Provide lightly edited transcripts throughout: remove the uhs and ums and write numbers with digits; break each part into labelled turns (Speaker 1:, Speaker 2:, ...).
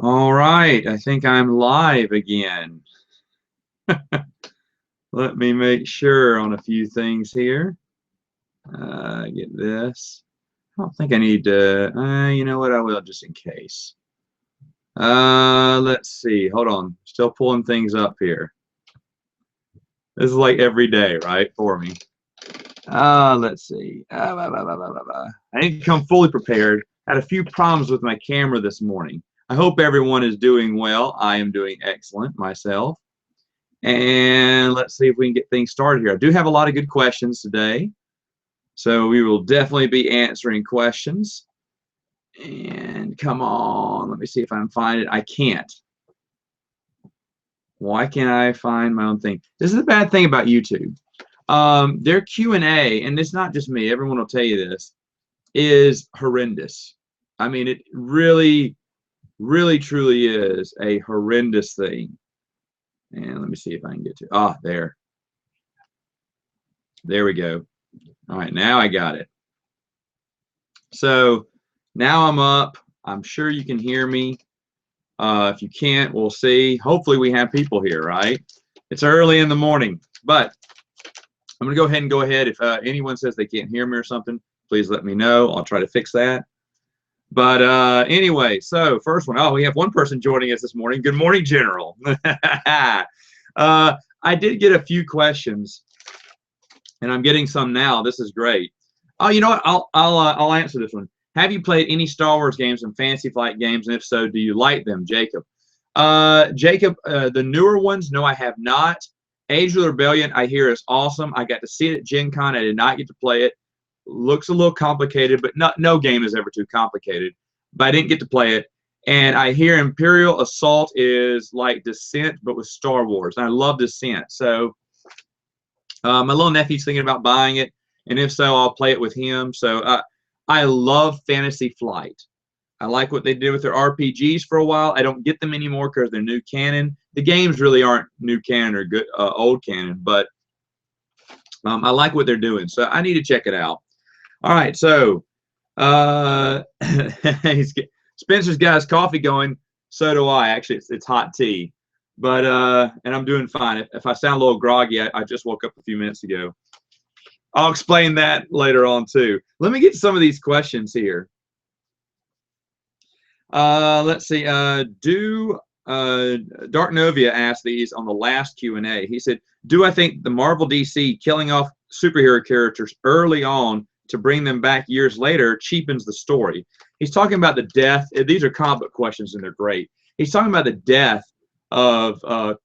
Speaker 1: All right, I think I'm live again. Let me make sure on a few things here. Get this. I don't think I need to. You know what? I will just in case. Let's see. Hold on. Still pulling things up here. This is like every day, right, for me. Let's see. I didn't come fully prepared. Had a few problems with my camera this morning. I hope everyone is doing well. I am doing excellent myself. And let's see if we can get things started here. I do have a lot of good questions today, so we will definitely be answering questions. And come on, let me see if I can find it. I can't. Why can't I find my own thing? This is the bad thing about YouTube. Their Q&A, and it's not just me, everyone will tell you this, is horrendous. I mean, it really, really, truly is a horrendous thing. And let me see if I can get to there. There we go. All right, now I got it. So now I'm up. I'm sure you can hear me. If you can't, we'll see. Hopefully we have people here, right? It's early in the morning, but I'm going to go ahead. If anyone says they can't hear me or something, please let me know. I'll try to fix that. But anyway, so first one. Oh, we have one person joining us this morning. Good morning, General. I did get a few questions, and I'm getting some now. This is great. Oh, you know what? I'll answer this one. Have you played any Star Wars games and Fantasy Flight games, and if so, do you like them, Jacob? Jacob, the newer ones, no, I have not. Age of the Rebellion, I hear is awesome. I got to see it at Gen Con. I did not get to play it. Looks a little complicated, but no game is ever too complicated. But I didn't get to play it. And I hear Imperial Assault is like Descent, but with Star Wars. And I love Descent. So my little nephew's thinking about buying it. And if so, I'll play it with him. So I love Fantasy Flight. I like what they did with their RPGs for a while. I don't get them anymore because they're new canon. The games really aren't new canon or good old canon, but I like what they're doing. So I need to check it out. All right, so Spencer's got his coffee going. So do I. Actually, it's hot tea, but and I'm doing fine. If I sound a little groggy, I just woke up a few minutes ago. I'll explain that later on too. Let me get some of these questions here. Let's see. Dark Novia asked these on the last Q&A. He said, "Do I think the Marvel DC killing off superhero characters early on to bring them back years later cheapens the story?" He's talking about the death. These are comic book questions, and they're great. He's talking about the death of a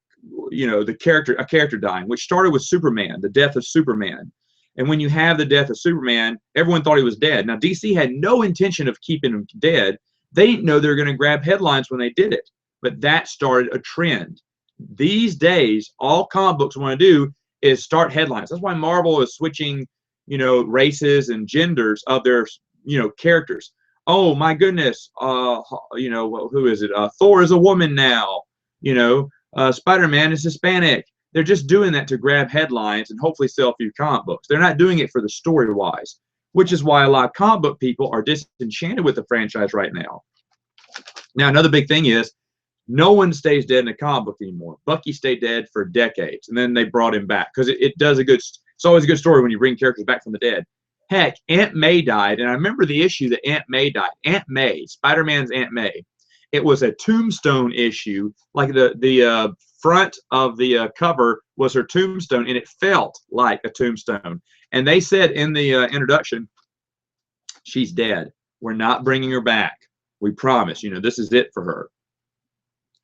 Speaker 1: character dying, which started with Superman, the death of Superman. And when you have the death of Superman, everyone thought he was dead. Now, DC had no intention of keeping him dead. They didn't know they were going to grab headlines when they did it. But that started a trend. These days, all comic books want to do is start headlines. That's why Marvel is switching, races and genders of their, characters. Oh, my goodness. Who is it? Thor is a woman now. Spider-Man is Hispanic. They're just doing that to grab headlines and hopefully sell a few comic books. They're not doing it for the story-wise, which is why a lot of comic book people are disenchanted with the franchise right now. Now, another big thing is no one stays dead in a comic book anymore. Bucky stayed dead for decades, and then they brought him back because it does it's always a good story when you bring characters back from the dead. Heck, Aunt May died, and I remember the issue that Aunt May died. Aunt May, Spider-Man's Aunt May. It was a tombstone issue, like the front of the cover was her tombstone, and it felt like a tombstone. And they said in the introduction, she's dead. We're not bringing her back. We promise. This is it for her.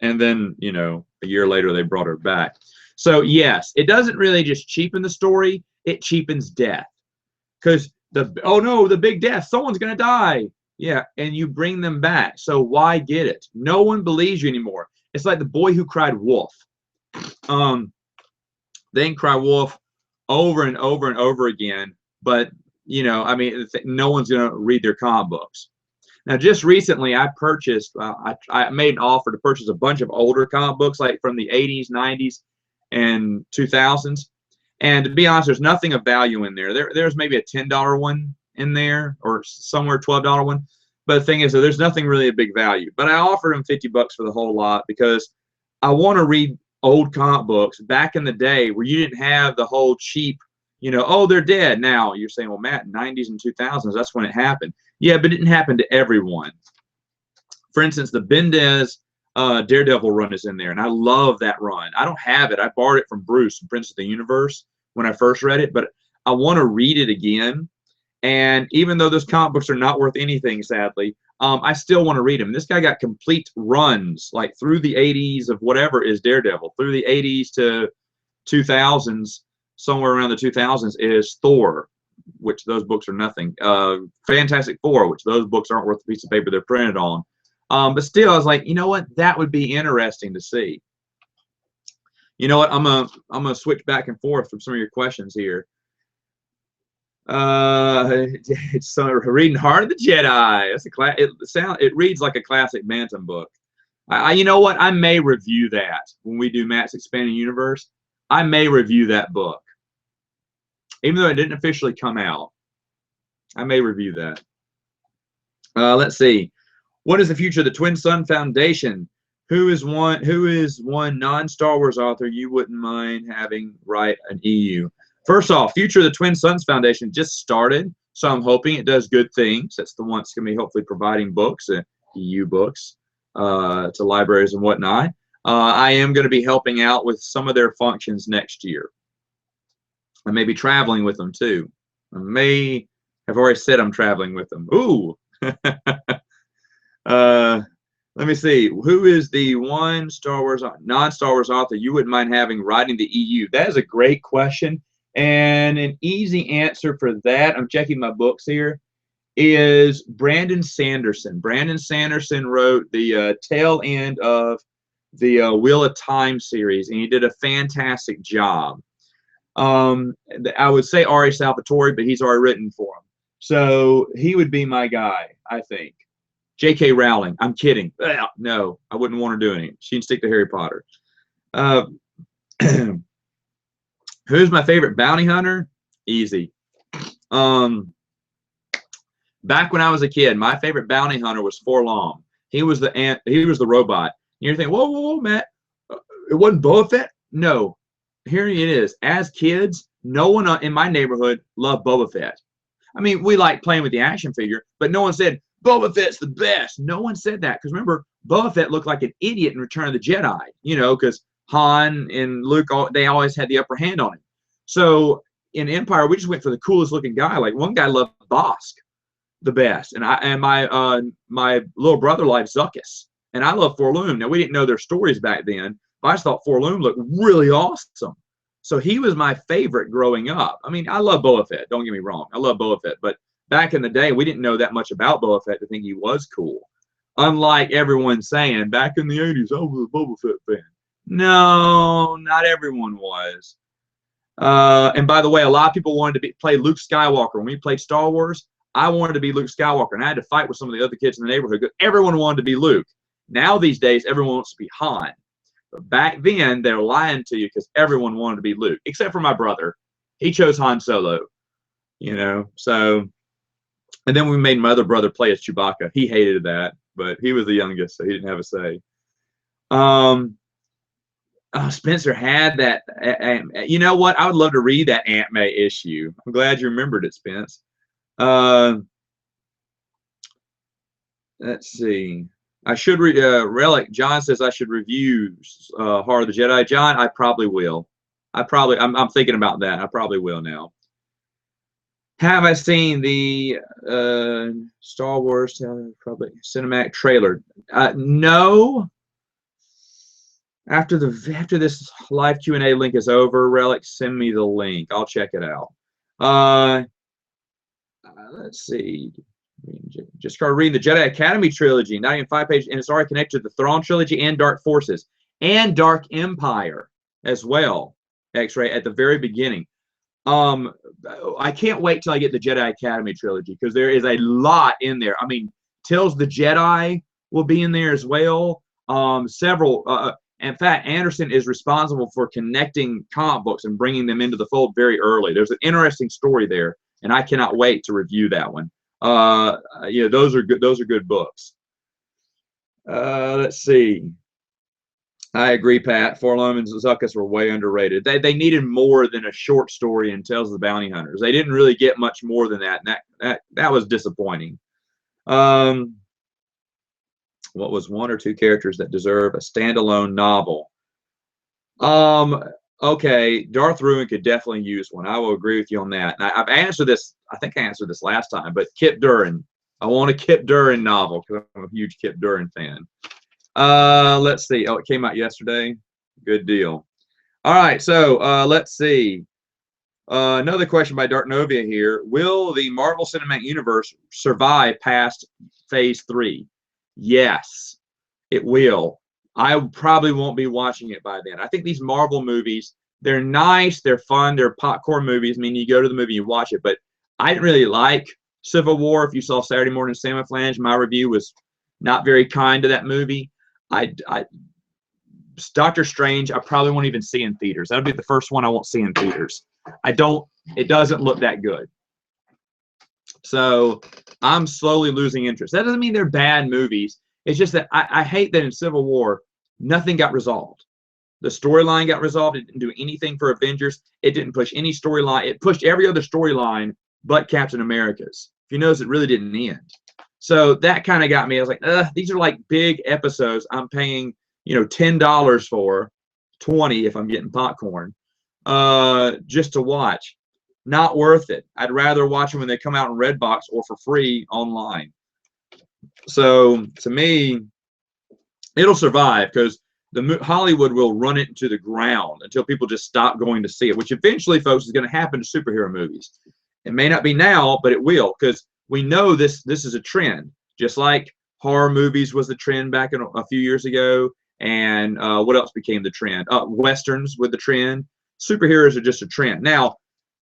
Speaker 1: And then, a year later, they brought her back. So, yes, it doesn't really just cheapen the story. It cheapens death. Because, the big death, someone's going to die. Yeah, and you bring them back. So why get it? No one believes you anymore. It's like the boy who cried wolf. They can cry wolf over and over and over again. But, no one's going to read their comic books. Now, just recently, I purchased, I made an offer to purchase a bunch of older comic books, like from the 80s, 90s, and 2000s. And to be honest, there's nothing of value in there. There's maybe a $10 one in there, or somewhere $12 one. But the thing is, there's nothing really a big value. But I offered him $50 for the whole lot because I want to read old comic books back in the day where you didn't have the whole cheap, oh, they're dead now. You're saying, well, Matt, 90s and 2000s, that's when it happened. Yeah, but it didn't happen to everyone. For instance, the Bendis Daredevil run is in there, and I love that run. I don't have it. I borrowed it from Bruce, from Prince of the Universe, when I first read it, but I want to read it again. And even though those comic books are not worth anything, sadly, I still want to read them. This guy got complete runs, like through the 80s of whatever is Daredevil, through the 80s to 2000s, somewhere around the 2000s is Thor, which those books are nothing. Fantastic Four, which those books aren't worth the piece of paper they're printed on. But still, I was like, you know what? That would be interesting to see. You know what? I'm gonna switch back and forth from some of your questions here. It's reading Heart of the Jedi. That's it reads like a classic Bantam book. You know what? I may review that when we do Matt's Expanding Universe. I may review that book, even though it didn't officially come out. I may review that. Let's see. What is the future of the Twin Sun Foundation? Who is one non-Star Wars author you wouldn't mind having write an EU? First off, Future of the Twin Suns Foundation just started, so I'm hoping it does good things. That's the one that's going to be hopefully providing books, EU books, to libraries and whatnot. I am going to be helping out with some of their functions next year. I may be traveling with them too. I may have already said I'm traveling with them. Ooh. Let me see. Who is the one non-Star Wars author you wouldn't mind having writing the EU? That is a great question. And an easy answer for that, I'm checking my books here, is Brandon Sanderson. Brandon Sanderson wrote the tail end of the Wheel of Time series, and he did a fantastic job. I would say Ari Salvatore, but he's already written for him. So he would be my guy, I think. J.K. Rowling. I'm kidding. No, I wouldn't want her doing it. She'd stick to Harry Potter. Who's my favorite bounty hunter? Easy. Back when I was a kid, my favorite bounty hunter was Forlom. He was the robot. You're thinking, whoa, Matt, it wasn't Boba Fett? No. Here it is. As kids, no one in my neighborhood loved Boba Fett. I mean, we like playing with the action figure, but no one said, Boba Fett's the best. No one said that, because remember, Boba Fett looked like an idiot in Return of the Jedi, because Han and Luke, they always had the upper hand on him. So in Empire, we just went for the coolest looking guy. Like one guy loved Bosk the best, and my little brother liked Zuckuss, and I love Forlum. Now we didn't know their stories back then, but I just thought Forlum looked really awesome. So he was my favorite growing up. I mean, I love Boba Fett. Don't get me wrong, I love Boba Fett, but back in the day, we didn't know that much about Boba Fett to think he was cool. Unlike everyone saying, back in the 80s, I was a Boba Fett fan. No, not everyone was. And by the way, a lot of people wanted to play Luke Skywalker. When we played Star Wars, I wanted to be Luke Skywalker, and I had to fight with some of the other kids in the neighborhood because everyone wanted to be Luke. Now these days, everyone wants to be Han. But back then, they were lying to you because everyone wanted to be Luke, except for my brother. He chose Han Solo, so... And then we made my other brother play as Chewbacca. He hated that, but he was the youngest, so he didn't have a say. Spencer had that. You know what? I would love to read that Aunt May issue. I'm glad you remembered it, Spence. Let's see. I should read Relic. John says I should review Heart of the Jedi. John, I probably will. I'm thinking about that. I probably will now. Have I seen the Star Wars probably cinematic trailer? No. After this live Q&A link is over, Relic, send me the link. I'll check it out. Let's see. Just started reading the Jedi Academy trilogy, not even 5 pages, and it's already connected to the Thrawn trilogy and Dark Forces and Dark Empire as well. X-Ray at the very beginning. I can't wait till I get the Jedi Academy trilogy because there is a lot in there. I mean, Tales the Jedi will be in there as well. Several. In fact, Anderson is responsible for connecting comic books and bringing them into the fold very early. There's an interesting story there, and I cannot wait to review that one. those are good. Those are good books. Let's see. I agree, Pat. Forlom and Zuckus were way underrated. They needed more than a short story in Tales of the Bounty Hunters. They didn't really get much more than that, and that was disappointing. What was one or two characters that deserve a standalone novel? Okay, Darth Ruin could definitely use one. I will agree with you on that. And I've answered this. I think I answered this last time, but Kip Durin. I want a Kip Durin novel because I'm a huge Kip Durin fan. Let's see. Oh, it came out yesterday. Good deal. All right, so let's see. Another question by Dark Novia here. Will the Marvel Cinematic Universe survive past Phase 3? Yes, it will. I probably won't be watching it by then. I think these Marvel movies, they're nice, they're fun, they're popcorn movies. I mean, you go to the movie, you watch it, but I didn't really like Civil War. If you saw Saturday Morning Cinema Flange, my review was not very kind to that movie. Doctor Strange, I probably won't even see in theaters. That'll be the first one I won't see in theaters. It doesn't look that good. So I'm slowly losing interest. That doesn't mean they're bad movies. It's just that I hate that in Civil War, nothing got resolved. The storyline got resolved. It didn't do anything for Avengers. It didn't push any storyline. It pushed every other storyline but Captain America's. If you notice, it really didn't end. So that kind of got me. I was like, these are like big episodes. I'm paying, $10 for, 20 if I'm getting popcorn, just to watch. Not worth it. I'd rather watch them when they come out in Redbox or for free online. So to me, it'll survive because Hollywood will run it into the ground until people just stop going to see it, which eventually, folks, is going to happen to superhero movies. It may not be now, but it will, because we know this is a trend. Just like horror movies was the trend back a few years ago, and what else became the trend? Westerns were the trend. Superheroes are just a trend. Now,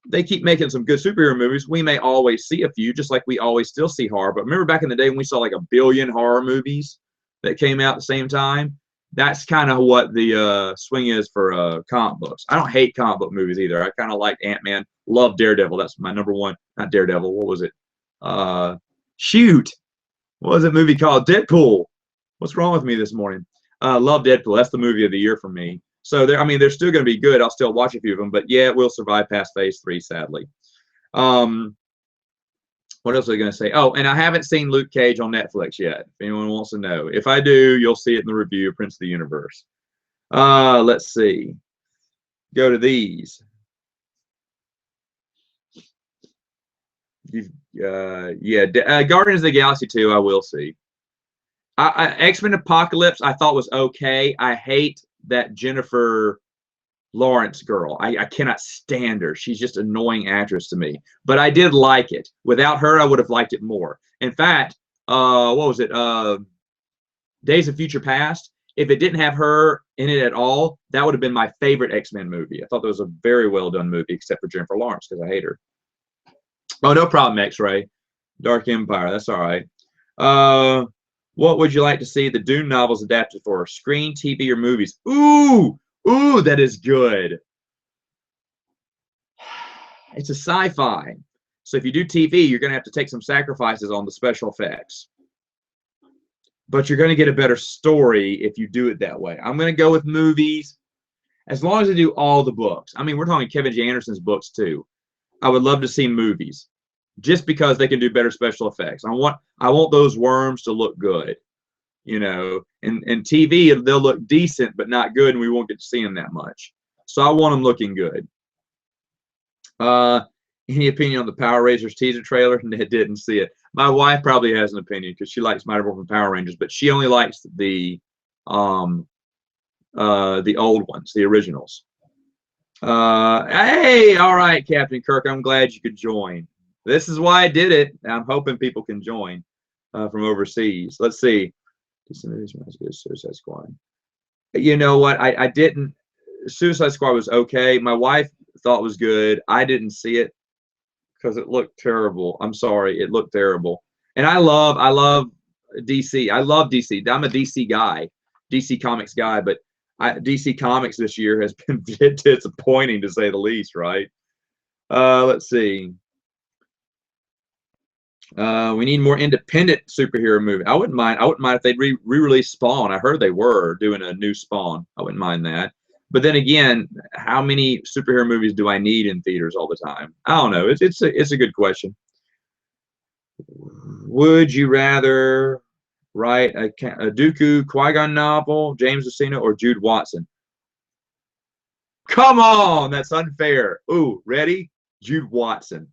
Speaker 1: they keep making some good superhero movies. We may always see a few, just like we always still see horror. But remember back in the day when we saw like 1 billion horror movies that came out at the same time? That's kind of what the swing is for comic books. I don't hate comic book movies either. I kind of like Ant-Man. Love Daredevil. That's my number one. Not Daredevil. What was it? Shoot. What was that movie called? Deadpool. What's wrong with me this morning? Love Deadpool. That's the movie of the year for me. So they're still going to be good. I'll still watch a few of them, but yeah, it will survive past Phase 3, sadly. What else are they going to say? Oh, and I haven't seen Luke Cage on Netflix yet. If anyone wants to know, if I do, you'll see it in the review of Prince of the Universe. Let's see. Go to these. Guardians of the Galaxy 2, I will see. X-Men Apocalypse, I thought was okay. I hate that Jennifer Lawrence girl. I cannot stand her. She's just an annoying actress to me. But I did like it. Without her, I would have liked it more. In fact, what was it? Days of Future Past. If it didn't have her in it at all, that would have been my favorite X-Men movie. I thought that was a very well done movie, except for Jennifer Lawrence, because I hate her. Oh, no problem, X-Ray. Dark Empire. That's all right. What would you like to see the Dune novels adapted for? Screen, TV, or movies? Ooh, that is good. It's a sci-fi. So if you do TV, you're going to have to take some sacrifices on the special effects. But you're going to get a better story if you do it that way. I'm going to go with movies, as long as they do all the books. I mean, we're talking Kevin J. Anderson's books, too. I would love to see movies, just because they can do better special effects. I want those worms to look good, and TV, they'll look decent but not good, and we won't get to see them that much. So I want them looking good. Any opinion on the Power Rangers teaser trailer? Didn't see it. My wife probably has an opinion because she likes Mighty Morphin Power Rangers, but she only likes the old ones, the originals. Hey, all right, Captain Kirk, I'm glad you could join. This is why I did it. I'm hoping people can join from overseas. Let's see. Suicide Squad. You know what? I didn't. Suicide Squad was okay. My wife thought it was good. I didn't see it because it looked terrible. I'm sorry, it looked terrible. And I love DC. I love DC. I'm a DC guy, DC Comics guy, but DC Comics this year has been disappointing, to say the least, right? Let's see. We need more independent superhero movie. I wouldn't mind. I wouldn't mind if they'd re-release Spawn. I heard they were doing a new Spawn. I wouldn't mind that. But then again, how many superhero movies do I need in theaters all the time? I don't know. It's a good question. Would you rather write a Dooku Qui-Gon novel, James Luceno, or Jude Watson? Come on, that's unfair. Ooh, ready? Jude Watson.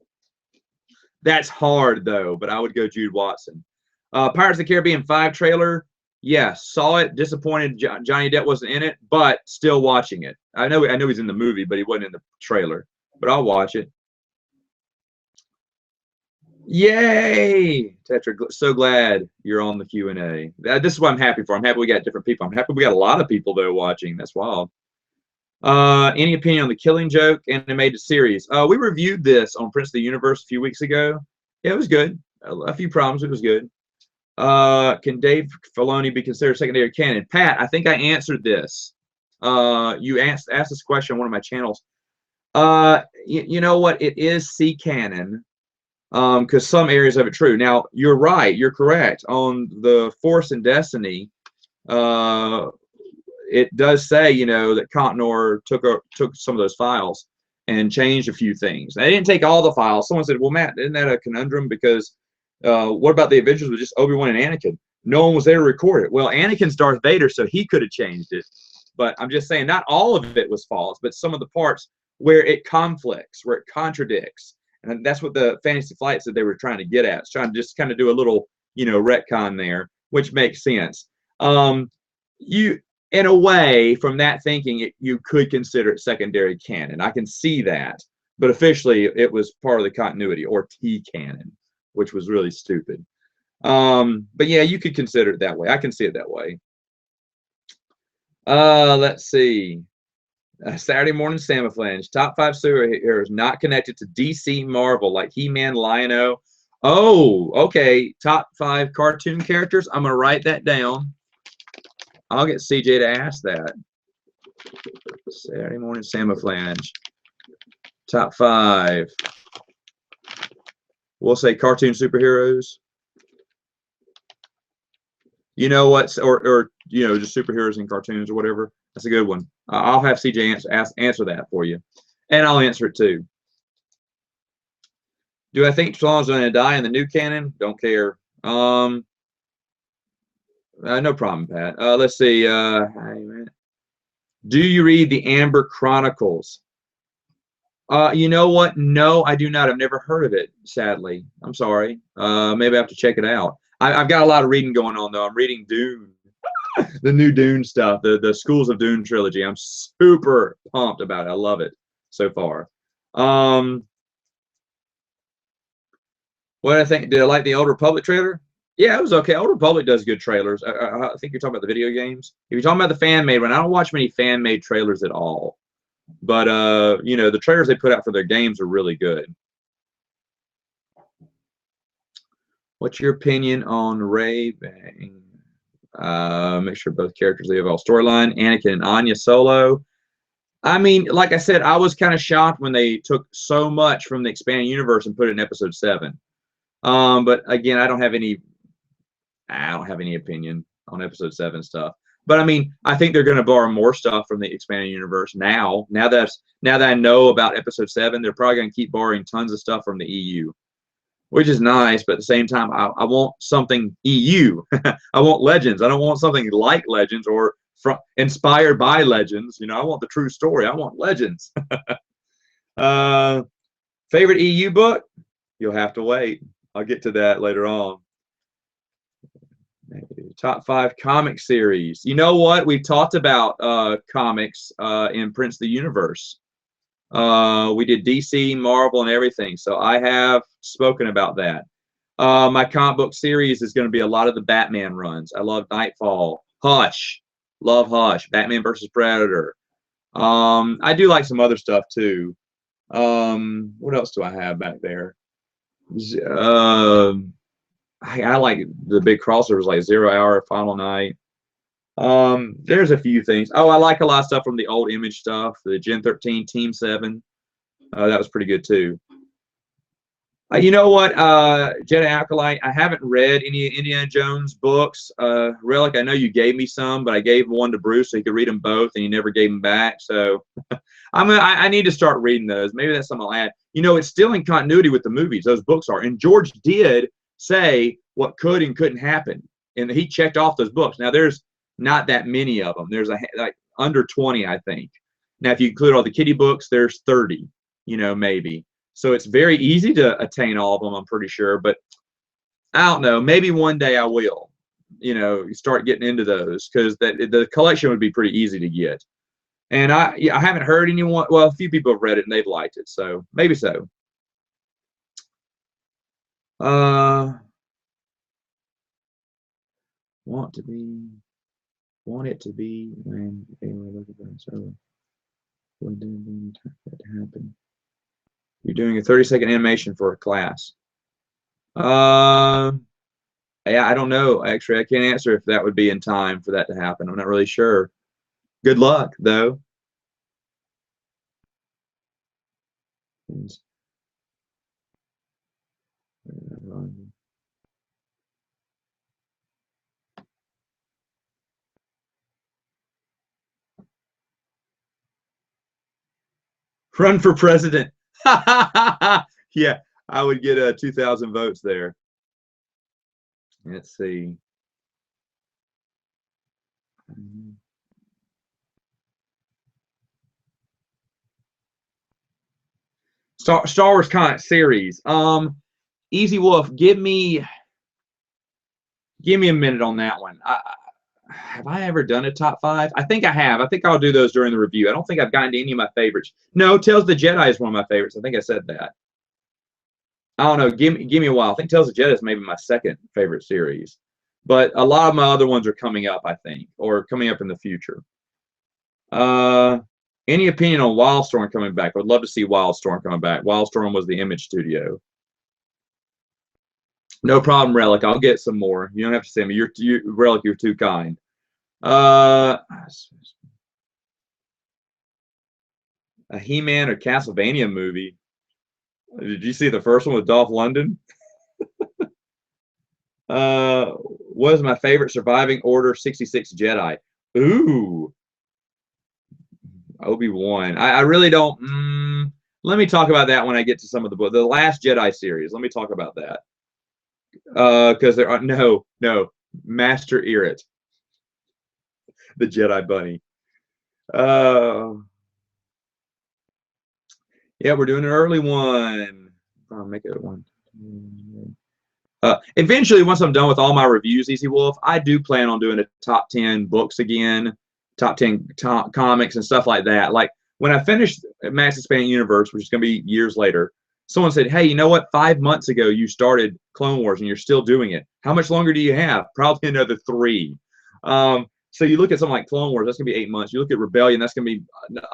Speaker 1: That's hard though, but I would go Jude Watson. Pirates of the Caribbean 5 trailer. Yeah, saw it. Disappointed Johnny Depp wasn't in it, but still watching it. I know he's in the movie, but he wasn't in the trailer. But I'll watch it. Yay, Tetra! So glad you're on the Q&A. This is what I'm happy for. I'm happy we got different people. I'm happy we got a lot of people though watching. That's wild. Any opinion on the Killing Joke animated series? We reviewed this on Prince of the Universe a few weeks ago. Yeah, it was good. A few problems. It was good. Can Dave Filoni be considered secondary canon? Pat, I think I answered this. You asked this question on one of my channels. You know what? It is C canon. Because some areas of it true. Now you're right. You're correct on the Force and Destiny. It does say, you know, that Cottonor took some of those files and changed a few things. They didn't take all the files. Someone said, "Well, Matt, isn't that a conundrum? Because what about the Avengers with just Obi-Wan and Anakin? No one was there to record it." Well, Anakin's Darth Vader, so he could have changed it. But I'm just saying, not all of it was false, but some of the parts where it conflicts, where it contradicts. And that's what the Fantasy Flight said they were trying to get at. It's trying to just kind of do a little, you know, retcon there, which makes sense. In a way, from that thinking, you could consider it secondary canon. I can see that. But officially, it was part of the continuity, or T canon, which was really stupid. But yeah, you could consider it that way. I can see it that way. Let's see. Saturday morning Samaflange. Top 5 superheroes not connected to DC Marvel, like He-Man, Lion-O. Oh, okay. Top 5 cartoon characters. I'm going to write that down. I'll get CJ to ask that. Saturday morning Samaflange. Top 5. We'll say cartoon superheroes. You know what? Or you know, just superheroes in cartoons or whatever. That's a good one. I'll have CJ answer that for you, and I'll answer it too. Do I think Stallone is going to die in the new canon? Don't care. No problem, Pat. Let's see. Do you read the Amber Chronicles? You know what? No, I do not. I've never heard of it, sadly. I'm sorry. Maybe I have to check it out. I've got a lot of reading going on, though. I'm reading Dune, the new Dune stuff, the Schools of Dune trilogy. I'm super pumped about it. I love it so far. What I think? Did I like the Old Republic trailer? Yeah, it was okay. Old Republic does good trailers. I think you're talking about the video games. If you're talking about the fan-made one, I don't watch many fan-made trailers at all. But you know, the trailers they put out for their games are really good. What's your opinion on Rey? Make sure both characters leave all storyline. Anakin and Anya Solo. I mean, like I said, I was kind of shocked when they took so much from the expanded universe and put it in episode 7. But again, I don't have any opinion on episode 7 stuff. But I mean, I think they're going to borrow more stuff from the expanded universe now. Now that I know about episode 7, they're probably going to keep borrowing tons of stuff from the EU, which is nice. But at the same time, I want something EU. I want Legends. I don't want something like Legends or inspired by Legends. You know, I want the true story. I want Legends. Favorite EU book? You'll have to wait. I'll get to that later on. Top 5 comic series. You know what? We've talked about comics in Prince of the Universe. We did DC, Marvel, and everything. So I have spoken about that. My comic book series is going to be a lot of the Batman runs. I love Nightfall. Hush. Love Hush. Batman versus Predator. I do like some other stuff too. What else do I have back there? I like the big crossovers like 0 Hour, Final Night. There's a few things. Oh, I like a lot of stuff from the old Image stuff, the Gen 13, Team 7. That was pretty good too. You know what, Jedi Acolyte, I haven't read any Indiana Jones books. Relic, I know you gave me some, but I gave one to Bruce so he could read them both, and he never gave them back. So I need to start reading those. Maybe that's something I'll add. You know, it's still in continuity with the movies. Those books are. And George did say what could and couldn't happen. And he checked off those books. Now, there's not that many of them. There's like under 20, I think. Now, if you include all the kiddie books, there's 30, you know, maybe. So it's very easy to attain all of them, I'm pretty sure. But I don't know. Maybe one day I will, you know, start getting into those because the collection would be pretty easy to get. And I haven't heard anyone. Well, a few people have read it and they've liked it, so maybe so. Want it to be when they were looking for it. So when did that happen? You're doing a 30-second animation for a class. Yeah, I don't know. Actually, I can't answer if that would be in time for that to happen. I'm not really sure. Good luck, though. Run for president. Yeah, I would get 2,000 votes there. Let's see. Star Wars content series. Easy Wolf, give me a minute on that one. Have I ever done a top 5? I think I have. I think I'll do those during the review. I don't think I've gotten to any of my favorites. No, Tales of the Jedi is one of my favorites. I think I said that. I don't know. Give me a while. I think Tales of the Jedi is maybe my second favorite series. But a lot of my other ones are coming up, I think, or coming up in the future. Any opinion on Wildstorm coming back? I would love to see Wildstorm coming back. Wildstorm was the Image Studio. No problem, Relic. I'll get some more. You don't have to send me. Relic, you're too kind. A He-Man or Castlevania movie. Did you see the first one with Dolph Lundgren? What is my favorite surviving Order 66 Jedi? Ooh. Obi-Wan. I really don't. Let me talk about that when I get to some of the book. The Last Jedi series. Let me talk about that. Because there are no Master Irrit, the Jedi bunny. Yeah, we're doing an early one. I'll make it one. Eventually, once I'm done with all my reviews, Easy Wolf, I do plan on doing a top 10 books again, top 10 comics and stuff like that. Like when I finished Max Expanding Universe, which is going to be years later, someone said, hey, you know what? 5 months ago, you started Clone Wars and you're still doing it. How much longer do you have? Probably another 3. So you look at something like Clone Wars, that's going to be 8 months. You look at Rebellion, that's going to be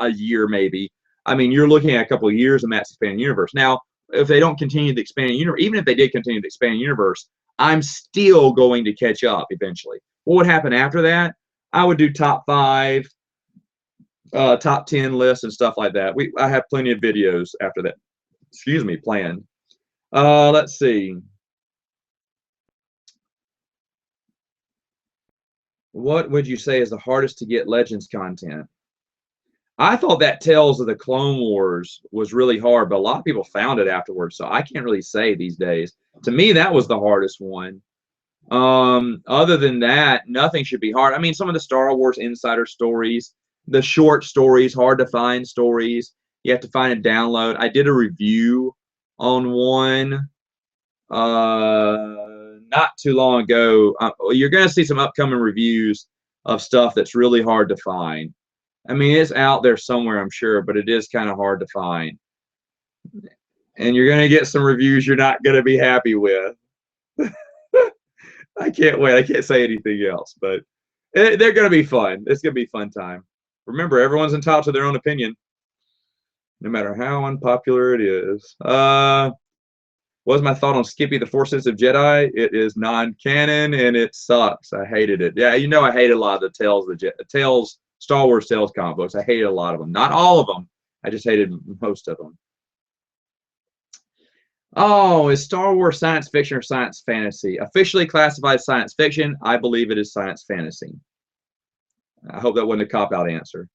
Speaker 1: a year maybe. I mean, you're looking at a couple of years of Max Expanding Universe. Now, if they don't continue the expanding universe, even if they did continue the expanding universe, I'm still going to catch up eventually. What would happen after that? I would do top 5, top 10 lists and stuff like that. I have plenty of videos after that. Excuse me, planned. Let's see. What would you say is the hardest to get Legends content? I thought that Tales of the Clone Wars was really hard, but a lot of people found it afterwards, so I can't really say these days. To me, that was the hardest one. Other than that, nothing should be hard. I mean, some of the Star Wars insider stories, the short stories, hard to find stories, you have to find and download. I did a review on one not too long ago. You're going to see some upcoming reviews of stuff that's really hard to find. I mean, it's out there somewhere, I'm sure, but it is kind of hard to find. And you're going to get some reviews you're not going to be happy with. I can't wait. I can't say anything else, but they're going to be fun. It's going to be a fun time. Remember, everyone's entitled to their own opinion, no matter how unpopular it is. What's my thought on Skippy the Force-sensitive Jedi? It is non-canon, and it sucks. I hated it. Yeah, you know I hated a lot of the Star Wars Tales comic books. I hated a lot of them. Not all of them. I just hated most of them. Oh, is Star Wars science fiction or science fantasy? Officially classified science fiction. I believe it is science fantasy. I hope that wasn't a cop-out answer.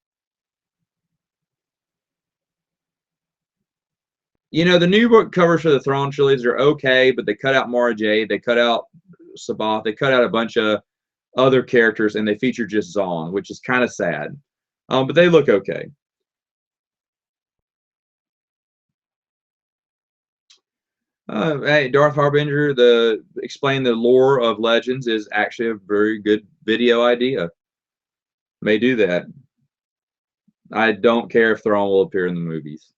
Speaker 1: You know, the new book covers for the Thrawn trilogies are okay, but they cut out Mara Jade, they cut out Sabath, they cut out a bunch of other characters, and they feature just Zong, which is kind of sad. But they look okay. Hey, Darth Harbinger, the explain the lore of Legends is actually a very good video idea. May do that. I don't care if Thrawn will appear in the movies.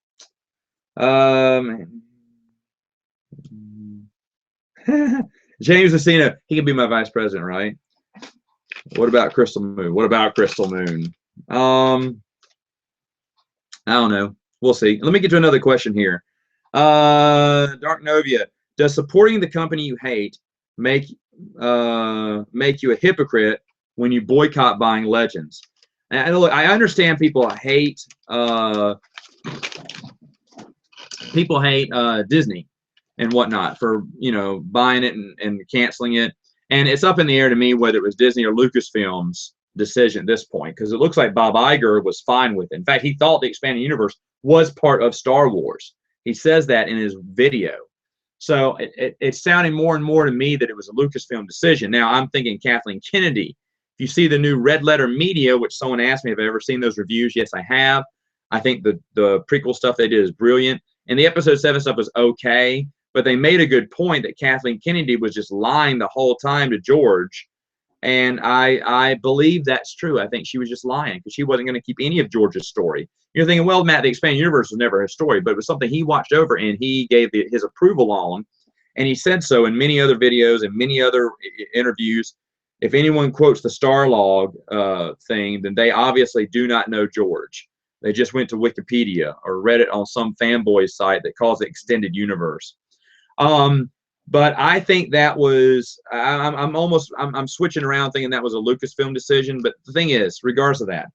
Speaker 1: James Messina, he can be my vice president, right? What about Crystal Moon? What about Crystal Moon? I don't know. We'll see. Let me get to another question here. Dark Novia, does supporting the company you hate make you a hypocrite when you boycott buying Legends? And look, I understand people hate Disney and whatnot for buying it and canceling it, and it's up in the air to me whether it was Disney or Lucasfilm's decision at this point, because it looks like Bob Iger was fine with it. In fact, he thought the expanded universe was part of Star Wars. He says that in his video. So it's sounding more and more to me that it was a Lucasfilm decision. Now I'm thinking Kathleen Kennedy. If you see the new Red Letter Media, which someone asked me if I've ever seen those reviews, yes, I have. I think the prequel stuff they did is brilliant. And the episode 7 stuff was okay, but they made a good point that Kathleen Kennedy was just lying the whole time to George. And I believe that's true. I think she was just lying because she wasn't going to keep any of George's story. You're thinking, well, Matt, the expanded universe was never his story, but it was something he watched over and he gave his approval on. And he said so in many other videos and many other interviews. If anyone quotes the Starlog thing, then they obviously do not know George. They just went to Wikipedia or read it on some fanboy site that calls it Extended Universe. But I think that was I'm switching around thinking that was a Lucasfilm decision. But the thing is, regardless of that,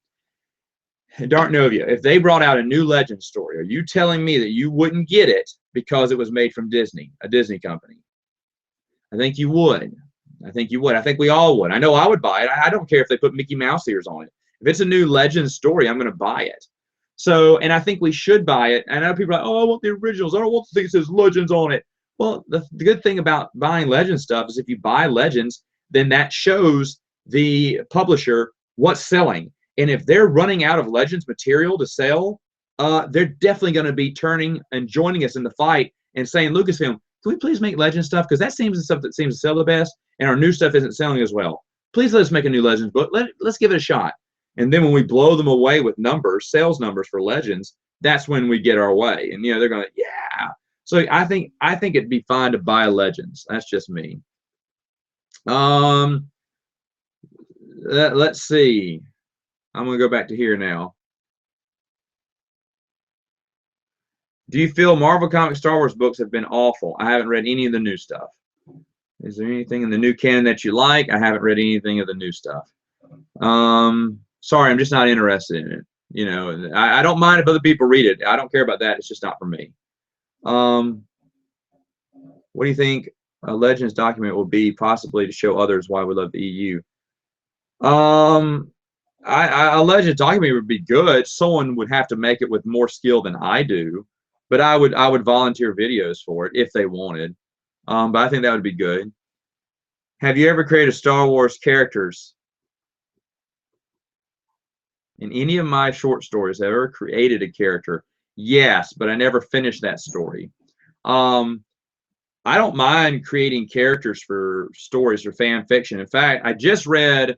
Speaker 1: Dark Novia, if they brought out a new Legend story, are you telling me that you wouldn't get it because it was made from Disney, a Disney company? I think you would. I think you would. I think we all would. I know I would buy it. I don't care if they put Mickey Mouse ears on it. If it's a new Legend story, I'm going to buy it. So, and I think we should buy it. I know people are like, oh, I want the originals. I don't want the thing that says Legends on it. Well, the good thing about buying Legends stuff is if you buy Legends, then that shows the publisher what's selling. And if they're running out of Legends material to sell, they're definitely going to be turning and joining us in the fight and saying, Lucasfilm, can we please make Legends stuff? Because that seems the stuff that seems to sell the best, and our new stuff isn't selling as well. Please let us make a new Legends book. Let's give it a shot. And then when we blow them away with numbers, sales numbers for Legends, that's when we get our way. And they're going to, yeah. So I think it'd be fine to buy Legends. That's just me. Let's see. I'm going to go back to here now. Do you feel Marvel Comics Star Wars books have been awful? I haven't read any of the new stuff. Is there anything in the new canon that you like? I haven't read anything of the new stuff. Sorry, I'm just not interested in it. I don't mind if other people read it. I don't care about that. It's just not for me. What do you think a Legends document will be, possibly to show others why we love the EU? A Legends document would be good. Someone would have to make it with more skill than I do, but I would volunteer videos for it if they wanted. But I think that would be good. Have you ever created Star Wars characters? In any of my short stories, have I ever created a character? Yes, but I never finished that story. I don't mind creating characters for stories or fan fiction. In fact, I just read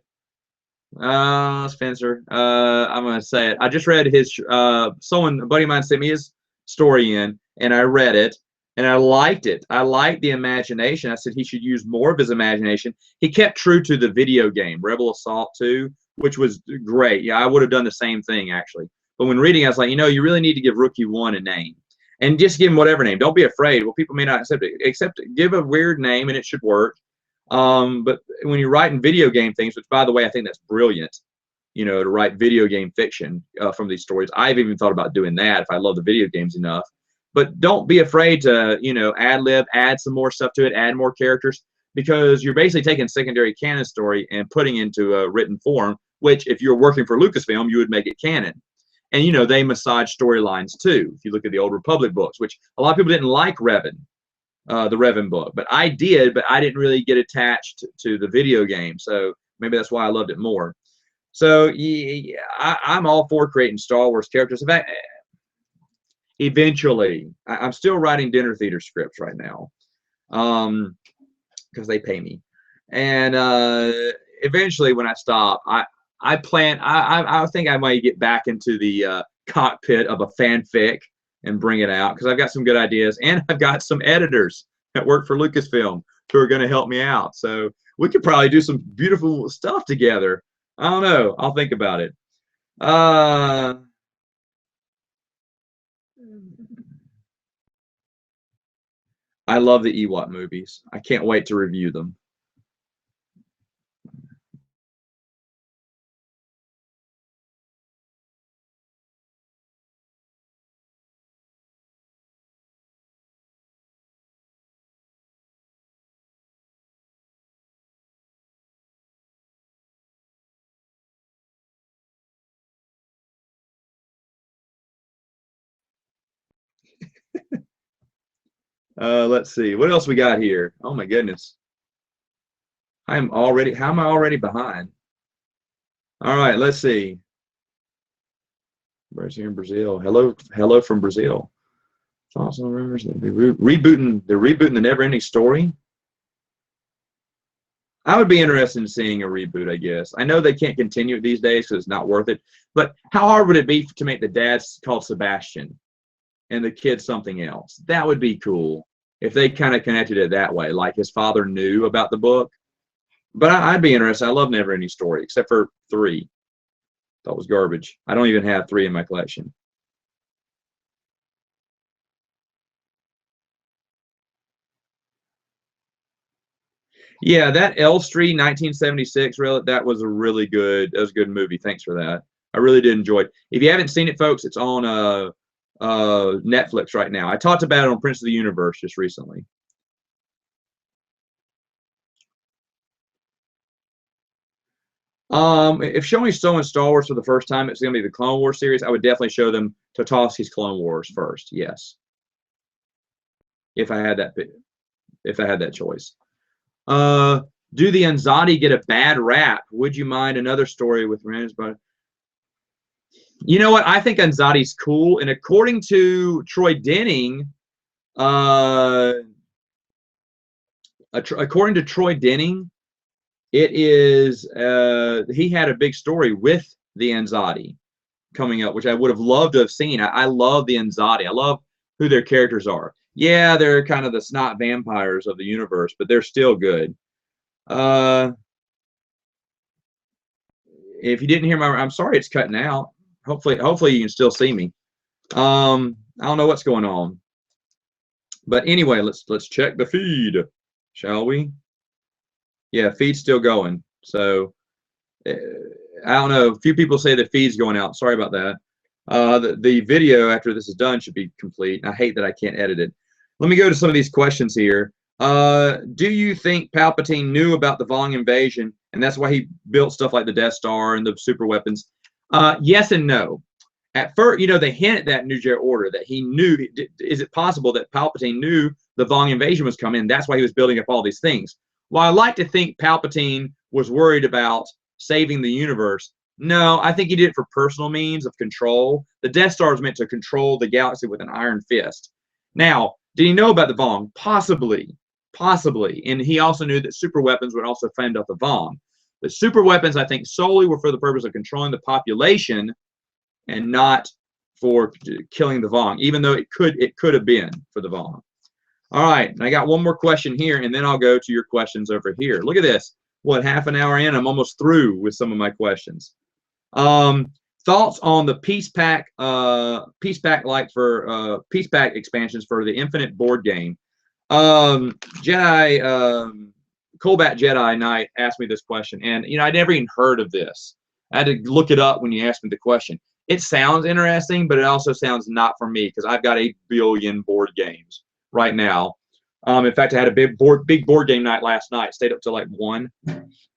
Speaker 1: Spencer. I'm gonna say it. I just read his a buddy of mine sent me his story in, and I read it, and I liked it. I liked the imagination. I said he should use more of his imagination. He kept true to the video game, Rebel Assault 2, which was great. Yeah, I would have done the same thing actually. But when reading, I was like, you really need to give Rookie 1 a name. And just give him whatever name. Don't be afraid. Well, people may not accept it. Give a weird name and it should work. But when you're writing video game things, which by the way, I think that's brilliant, to write video game fiction from these stories. I've even thought about doing that if I love the video games enough. but don't be afraid to, you know, ad lib, add some more stuff to it, add more characters, because you're basically taking secondary canon story and putting into a written form, which if you're working for Lucasfilm, you would make it canon. And, you know, they massage storylines too. If you look at the Old Republic books, which a lot of people didn't like Revan, the Revan book, but I did, but I didn't really get attached to the video game. So maybe that's why I loved it more. So yeah, I'm all for creating Star Wars characters. In fact, eventually, I'm still writing dinner theater scripts right now, because they pay me. And eventually, when I stop, I plan. I think I might get back into the cockpit of a fanfic and bring it out, because I've got some good ideas, and I've got some editors that work for Lucasfilm who are going to help me out. So we could probably do some beautiful stuff together. I don't know. I'll think about it. I love the Ewok movies. I can't wait to review them. Let's see. What else we got here? Oh my goodness. How am I already behind? All right, let's see. Where's here in Brazil? Hello from Brazil. Thoughts on rumors that they're rebooting the Never Ending Story? I would be interested in seeing a reboot, I guess. I know they can't continue it these days because it's not worth it. But how hard would it be to make the dad called Sebastian and the kid something else? That would be cool if they kind of connected it that way, like his father knew about the book. But I'd be interested. I love Never Ending Story, except for 3. That was garbage. I don't even have 3 in my collection. Yeah, that Elstree 1976, really, that was a good movie. Thanks for that. I really did enjoy it. If you haven't seen it, folks, it's on Netflix right now. I talked about it on Prince of the Universe just recently. If showing someone Star Wars for the first time, it's going to be the Clone Wars series. I would definitely show them Totovsky's Clone Wars first. Yes, if I had that choice. Do the Anzati get a bad rap? Would you mind another story with Rand's? But you know what? I think Anzati's cool, and according to Troy Denning, according to Troy Denning, it is he had a big story with the Anzati coming up, which I would have loved to have seen. I love the Anzati. I love who their characters are. Yeah, they're kind of the snot vampires of the universe, but they're still good. If you didn't hear I'm sorry it's cutting out. Hopefully you can still see me. I don't know what's going on. But anyway, let's check the feed, shall we? Yeah, feed's still going. So I don't know. A few people say the feed's going out. Sorry about that. The video after this is done should be complete. I hate that I can't edit it. Let me go to some of these questions here. Do you think Palpatine knew about the Vong invasion, and that's why he built stuff like the Death Star and the super weapons? Yes and no. At first, you know, they hint at that in New Jedi Order that he knew. Is it possible that Palpatine knew the Vong invasion was coming? That's why he was building up all these things. Well, I like to think Palpatine was worried about saving the universe. No, I think he did it for personal means of control. The Death Star was meant to control the galaxy with an iron fist. Now, did he know about the Vong? Possibly. And he also knew that super weapons would also fend off the Vong. The super weapons, I think, solely were for the purpose of controlling the population and not for killing the Vong, even though it could have been for the Vong. All right, and I got one more question here, and then I'll go to your questions over here. Look at this. What, half an hour in? I'm almost through with some of my questions. Thoughts on the Peace Pack expansions for the Infinite board game? Combat Jedi Knight asked me this question, and you know I never even heard of this. I had to look it up when you asked me the question. It sounds interesting, but it also sounds not for me because I've got 8 billion board games right now. In fact, I had a big board game night last night. Stayed up till like 1,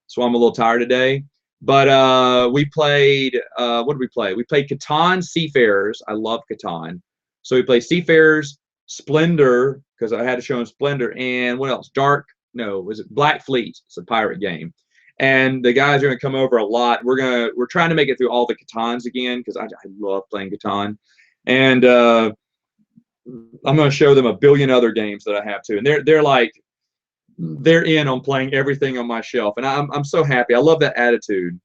Speaker 1: so I'm a little tired today. But we played. What did we play? We played Catan Seafarers. I love Catan. So we played Seafarers, Splendor, because I had to show him Splendor, and what else? Dark. No, was it Black Fleet? It's a pirate game. And the guys are going to come over a lot. We're trying to make it through all the Catans again because I love playing Catan, and I'm going to show them a billion other games that I have too. And they're in on playing everything on my shelf, and I'm so happy. I love that attitude.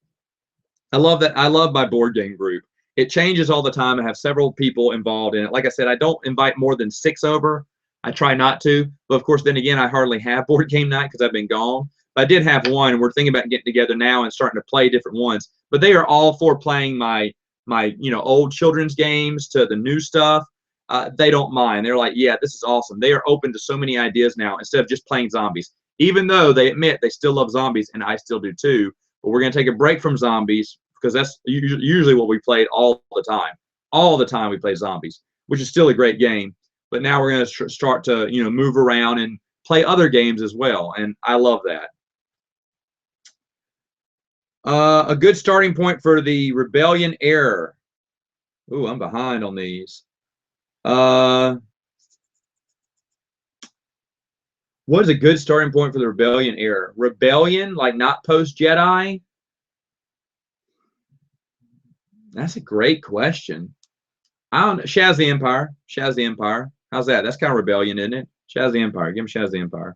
Speaker 1: I love that. I love my board game group. It changes all the time. I have several people involved in it. Like I said, I don't invite more than 6 over. I try not to, but of course, then again, I hardly have board game night because I've been gone. But I did have one, and we're thinking about getting together now and starting to play different ones. But they are all for playing my old children's games to the new stuff. They don't mind. They're like, yeah, this is awesome. They are open to so many ideas now instead of just playing zombies. Even though they admit they still love zombies, and I still do too. But we're going to take a break from zombies because that's usually what we played all the time. All the time we play zombies, which is still a great game. But now we're going to start to move around and play other games as well, and I love that. A good starting point for the Rebellion Era. Ooh, I'm behind on these. What is a good starting point for the Rebellion Era? Rebellion, like not post-Jedi? That's a great question. I don't know. Shaz the Empire. Shaz the Empire. How's that? That's kind of Rebellion, isn't it? Shaz the Empire. Give me Shaz the Empire.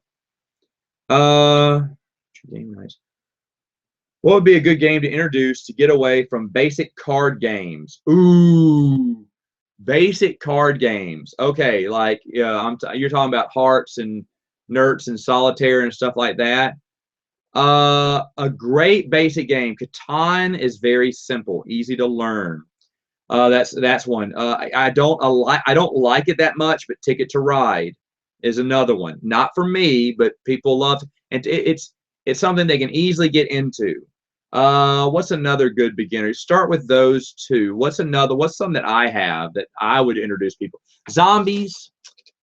Speaker 1: Game nights. What would be a good game to introduce to get away from basic card games? Ooh, basic card games. Okay, like you're talking about Hearts and Nerds and Solitaire and stuff like that. A great basic game. Catan is very simple, easy to learn. That's one. I don't like it that much, but Ticket to Ride is another one. Not for me, but people love, and it's something they can easily get into. What's another good beginner? Start with those two. What's something that I have that I would introduce people? Zombies.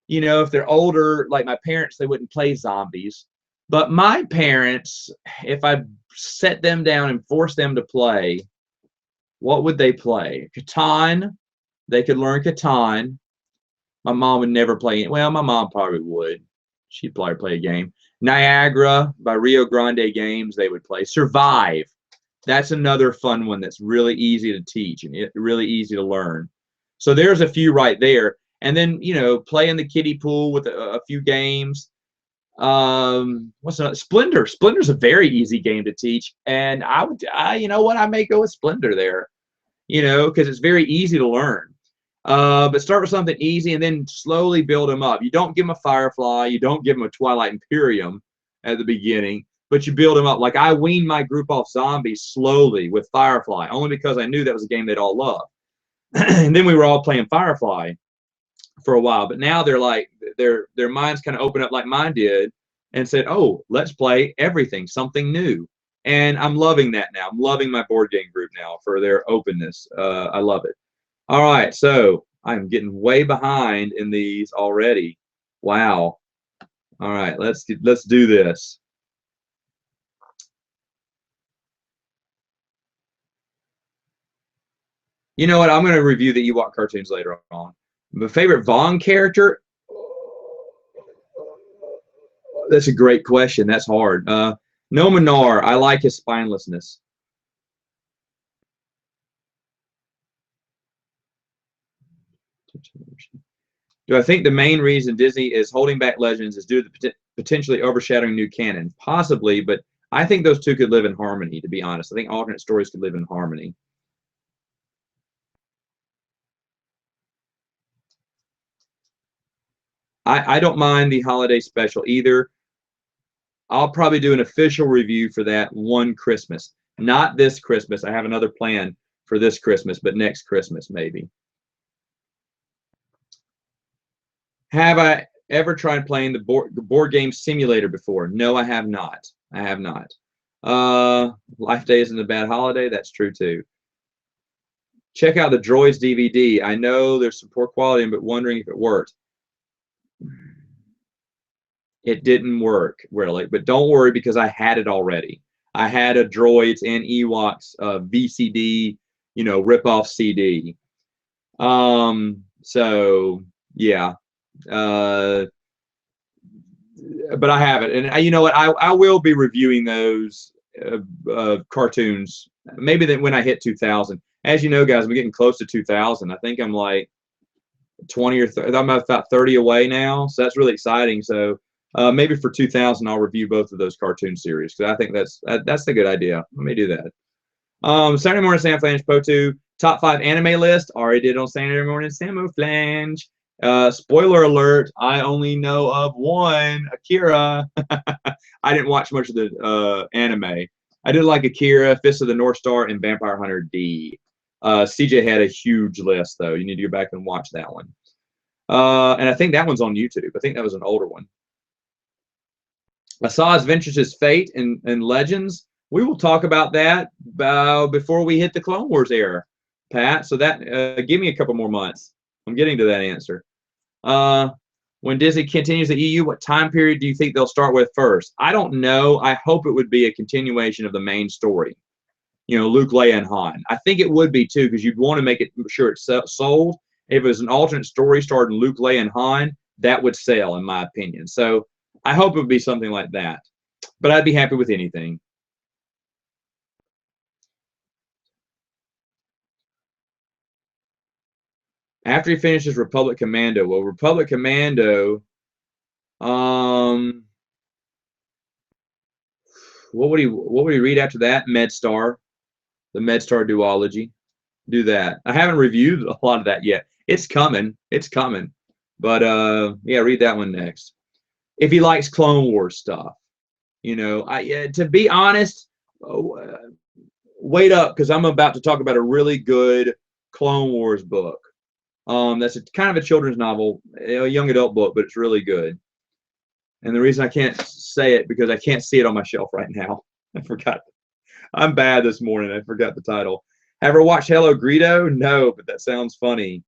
Speaker 1: If they're older, like my parents, they wouldn't play zombies. But my parents, if I set them down and forced them to play, what would they play? Catan. They could learn Catan. My mom would never play it. Well, my mom probably would. She'd probably play a game. Niagara by Rio Grande Games, they would play. Survive. That's another fun one that's really easy to teach and really easy to learn. So there's a few right there. And then, play in the kiddie pool with a few games. What's another? Splendor. Splendor's a very easy game to teach. And I may go with Splendor there, because it's very easy to learn. But start with something easy and then slowly build them up. You don't give them a Firefly. You don't give them a Twilight Imperium at the beginning, but you build them up. Like I weaned my group off zombies slowly with Firefly, only because I knew that was a game they'd all love. And then we were all playing Firefly for a while. But now they're like, their minds kind of open up like mine did and said, oh, let's play everything, something new. And I'm loving that now. I'm loving my board game group now for their openness. I love it. All right, so I'm getting way behind in these already. Wow. All right, let's do this. You know what? I'm going to review the Ewok cartoons later on. My favorite Vong character? That's a great question. That's hard. No Minar. I like his spinelessness. Do I think the main reason Disney is holding back Legends is due to the potentially overshadowing new canon? Possibly, but I think those two could live in harmony, to be honest. I think alternate stories could live in harmony. I don't mind the holiday special either. I'll probably do an official review for that one Christmas. Not this Christmas. I have another plan for this Christmas, but next Christmas maybe. Have I ever tried playing the board game simulator before? No, I have not. I have not. Life Day isn't a bad holiday. That's true too. Check out the Droids DVD. I know there's some poor quality, but wondering if it worked. It didn't work, really, but don't worry because I had it already. I had a Droids and Ewoks VCD, you know, rip-off CD. So yeah, but I have it, and you know what? I will be reviewing those cartoons. Maybe that when I hit 2000. As you know, guys, I'm getting close to 2000. I think I'm like 20 or 30. I'm about 30 away now, so that's really exciting. So maybe for 2000, I'll review both of those cartoon series because I think that's a good idea. Let me do that. Saturday Morning Sam Flange Potu top 5 anime list. Already did on Saturday Morning Samo Flange. Spoiler alert, I only know of one, Akira. I didn't watch much of the anime. I did like Akira, Fist of the North Star, and Vampire Hunter D. CJ had a huge list, though. You need to go back and watch that one. And I think that one's on YouTube. I think that was an older one. Asajj Ventress's Fate and Legends. We will talk about that before we hit the Clone Wars era, Pat. So that give me a couple more months. I'm getting to that answer. When Disney continues the EU, what time period do you think they'll start with first? I don't know. I hope it would be a continuation of the main story. You know, Luke, Leia, and Han. I think it would be too, because you'd want to make it sure it's sold. If it was an alternate story starring Luke, Leia, and Han, that would sell, in my opinion. So I hope it would be something like that. But I'd be happy with anything. After he finishes Republic Commando, well, Republic Commando, what would he read after that? MedStar, the MedStar duology. Do that. I haven't reviewed a lot of that yet. It's coming. It's coming. But yeah, read that one next. If he likes Clone Wars stuff, you know, to be honest, wait up because I'm about to talk about a really good Clone Wars book. That's kind of a children's novel, a young adult book, but it's really good. And the reason I can't say it because I can't see it on my shelf right now. I forgot. I'm bad this morning. I forgot the title. Ever watched Hello Greedo? No, but that sounds funny.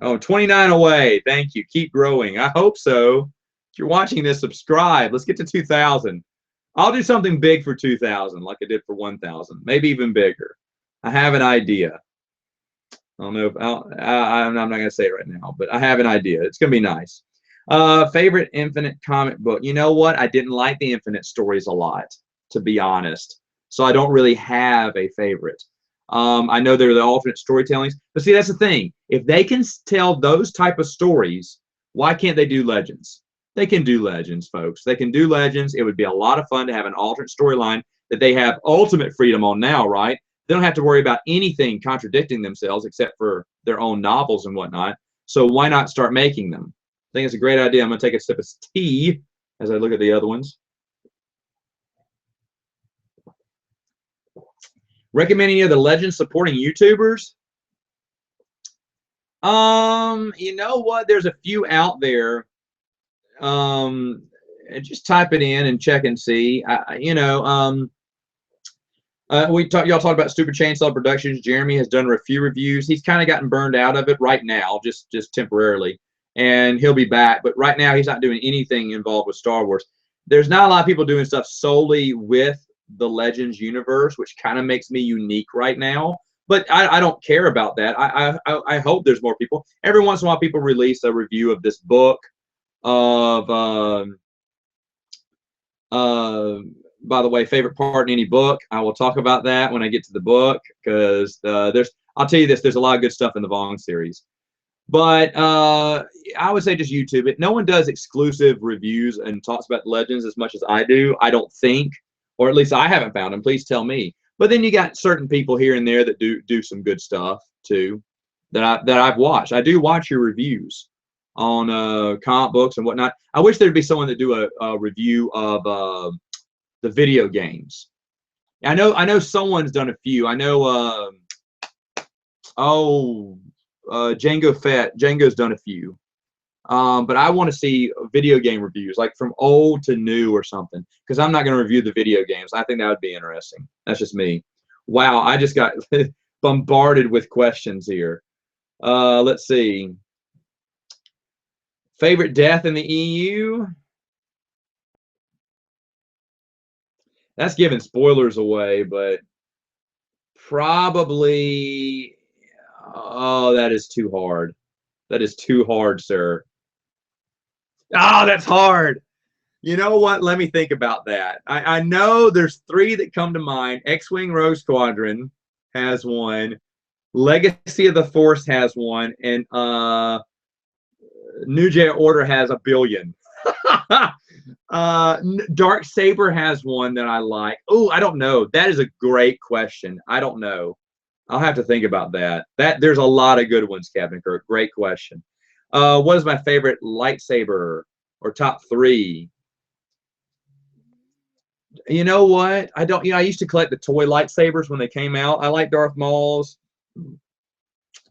Speaker 1: Oh, 29 away. Thank you. Keep growing. I hope so. If you're watching this, subscribe. Let's get to 2,000. I'll do something big for 2,000 like I did for 1,000. Maybe even bigger. I have an idea. I don't know if I'm not going to say it right now, but I have an idea. It's going to be nice. Favorite Infinite comic book? You know what? I didn't like the Infinite stories a lot, to be honest. So I don't really have a favorite. I know they're the alternate storytellings, but see, that's the thing. If they can tell those type of stories, why can't they do Legends? They can do Legends, folks. They can do Legends. It would be a lot of fun to have an alternate storyline that they have ultimate freedom on now, right? They don't have to worry about anything contradicting themselves except for their own novels and whatnot. So why not start making them? I think it's a great idea. I'm going to take a sip of tea as I look at the other ones. Recommend any of the Legends supporting YouTubers? You know what? There's a few out there. Just type it in and check and see. Y'all talked about Stupid Chainsaw Productions. Jeremy has done a few reviews. He's kind of gotten burned out of it right now, just temporarily, and he'll be back. But right now, he's not doing anything involved with Star Wars. There's not a lot of people doing stuff solely with the Legends universe, which kind of makes me unique right now. But I don't care about that. I hope there's more people. Every once in a while, people release a review of this book of by the way, favorite part in any book. I will talk about that when I get to the book because I'll tell you this, there's a lot of good stuff in the Vong series. But I would say just YouTube it. No one does exclusive reviews and talks about Legends as much as I do, I don't think, or at least I haven't found them. Please tell me. But then you got certain people here and there that do some good stuff too that I've watched. I do watch your reviews on comic books and whatnot. I wish there'd be someone that do a review of the video games. I know someone's done a few. I know Django Fett. Django's done a few. But I want to see video game reviews, like from old to new or something, because I'm not going to review the video games. I think that would be interesting. That's just me. Wow, I just got bombarded with questions here. Let's see. Favorite death in the EU? That's giving spoilers away, but probably, oh, that is too hard. That is too hard, sir. Oh, that's hard. You know what? Let me think about that. I know there's three that come to mind. X-Wing Rogue Squadron has one. Legacy of the Force has one. And New Jedi Order has a billion. Dark Saber has one that I like. Oh, I don't know. That is a great question. I don't know. I'll have to think about that. There's a lot of good ones, Captain Kirk. Great question. What is my favorite lightsaber or top three? You know what? I don't. I used to collect the toy lightsabers when they came out. I like Darth Maul's.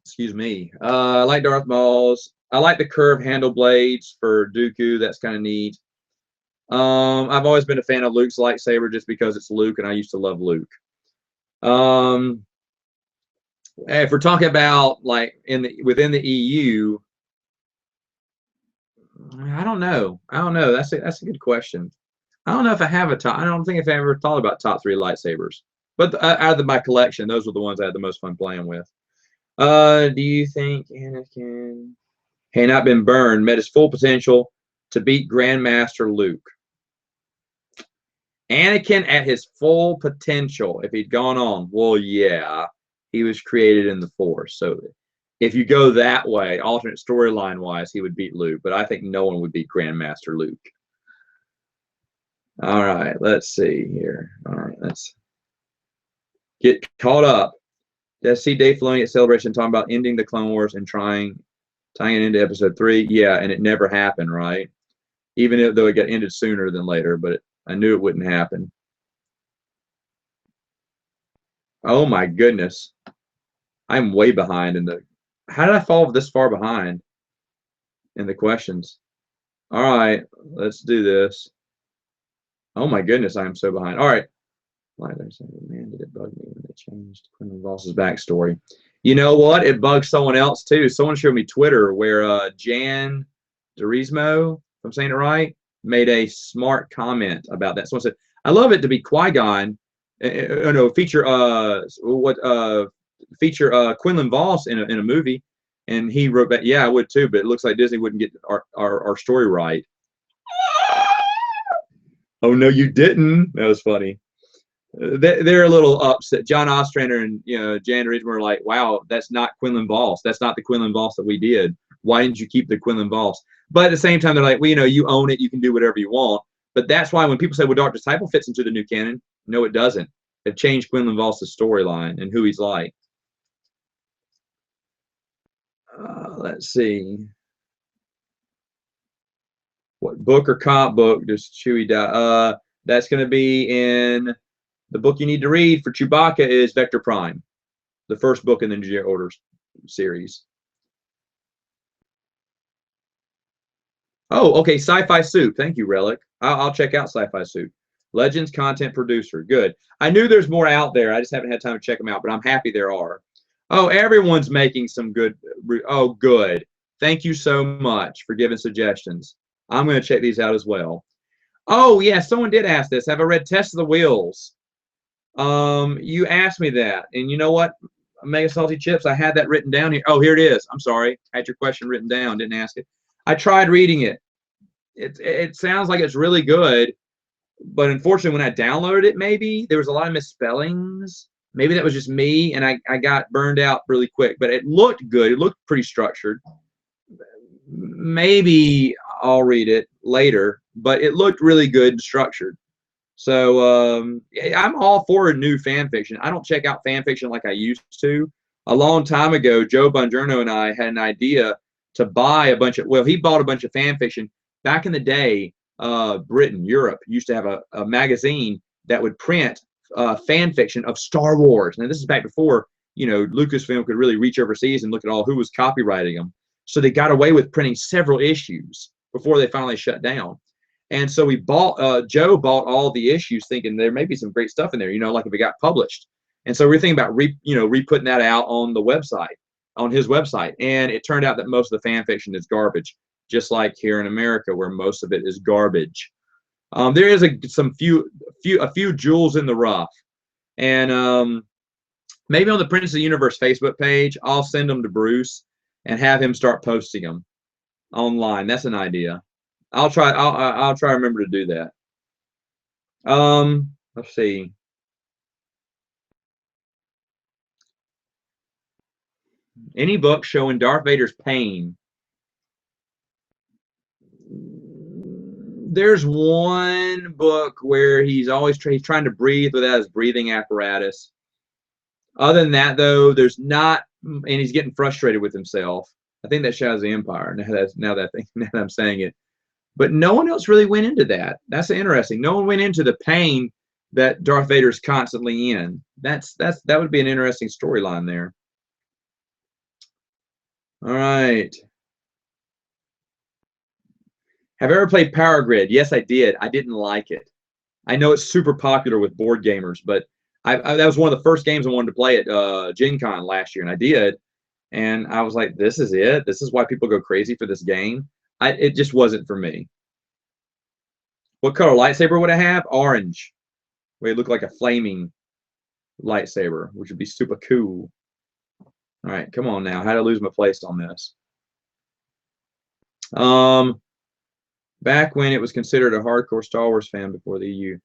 Speaker 1: Excuse me. I like Darth Maul's. I like the curved handle blades for Dooku. That's kind of neat. I've always been a fan of Luke's lightsaber just because it's Luke, and I used to love Luke. If we're talking about like within the EU, I don't know. That's a good question. I don't know if I have a top. I don't think if I ever thought about top three lightsabers. But out of my collection, those were the ones I had the most fun playing with. Do you think Anakin had not been burned, met his full potential to beat Grandmaster Luke? Anakin at his full potential, if he'd gone on, well, yeah, he was created in the Force. So if you go that way, alternate storyline wise, he would beat Luke. But I think no one would beat Grandmaster Luke. All right, let's see here. All right, let's get caught up. Let's see Dave Filoni at Celebration talking about ending the Clone Wars and tying it into Episode 3. Yeah, and it never happened, right? Even though it got ended sooner than later, but I knew it wouldn't happen. Oh my goodness. I'm way behind in the... How did I fall this far behind in the questions? All right, let's do this. Oh my goodness, I'm so behind. All right. Man, did it bug me when they changed Quinlan Voss's backstory? You know what? It bugged someone else too. Someone showed me Twitter where Jan Durismo, if I'm saying it right, made a smart comment about that. Someone said, "I love it to be Qui-Gon, feature Quinlan Voss in a movie," and he wrote back, "Yeah, I would too, but it looks like Disney wouldn't get our story right." Oh no, you didn't. That was funny. They're a little upset. John Ostrander and Jan Durismo were like, "Wow, that's not Quinlan Voss. That's not the Quinlan Voss that we did. Why didn't you keep the Quinlan Voss?" But at the same time, they're like, "Well, you own it. You can do whatever you want." But that's why when people say, "Well, Dark Disciple fits into the new canon," no, it doesn't. They've changed Quinlan Voss's storyline and who he's like. Let's see. What book or comic book does Chewie die? That's going to be in the book you need to read for Chewbacca is Vector Prime, the first book in the New Jedi Order series. Oh, okay. Sci-Fi Soup. Thank you, Relic. I'll check out Sci-Fi Soup. Legends content producer. Good. I knew there's more out there. I just haven't had time to check them out, but I'm happy there are. Oh, everyone's making some good. Oh, good. Thank you so much for giving suggestions. I'm going to check these out as well. Oh, yeah. Someone did ask this. Have I read Test of the Wheels? You asked me that. And you know what? Mega Salty Chips, I had that written down here. Oh, here it is. I'm sorry. I had your question written down. Didn't ask it. I tried reading it. It sounds like it's really good, but unfortunately, when I downloaded it, maybe there was a lot of misspellings. Maybe that was just me, and I got burned out really quick. But it looked good. It looked pretty structured. Maybe I'll read it later, but it looked really good and structured. So I'm all for new fan fiction. I don't check out fan fiction like I used to. A long time ago, Joe Bongiorno and I had an idea to buy a bunch of, well, he bought a bunch of fan fiction. Back in the day, Britain, Europe used to have a magazine that would print fan fiction of Star Wars. Now, this is back before, Lucasfilm could really reach overseas and look at who was copywriting them. So they got away with printing several issues before they finally shut down. And so Joe bought all the issues thinking there may be some great stuff in there, like if it got published. And so we're thinking about re-putting that out on the website, on his website. And it turned out that most of the fan fiction is garbage, just like here in America, where most of it is garbage. There is a few jewels in the rough, and maybe on the Prince of the Universe Facebook page, I'll send them to Bruce and have him start posting them online. That's an idea. I'll try to remember to do that. Let's see. Any book showing Darth Vader's pain? There's one book where he's trying to breathe without his breathing apparatus. Other than that, though, there's not, and he's getting frustrated with himself. I think that Shadows of the Empire. Now that I'm saying it, but no one else really went into that. That's interesting. No one went into the pain that Darth Vader's constantly in. That would be an interesting storyline there. All right. Have you ever played Power Grid? Yes, I did. I didn't like it. I know it's super popular with board gamers, but that was one of the first games I wanted to play at Gen Con last year, and I did. And I was like, this is it? This is why people go crazy for this game? It just wasn't for me. What color lightsaber would I have? Orange. Where it looked like a flaming lightsaber, which would be super cool. All right, come on now. How did I lose my place on this? Back when it was considered a hardcore Star Wars fan before the EU.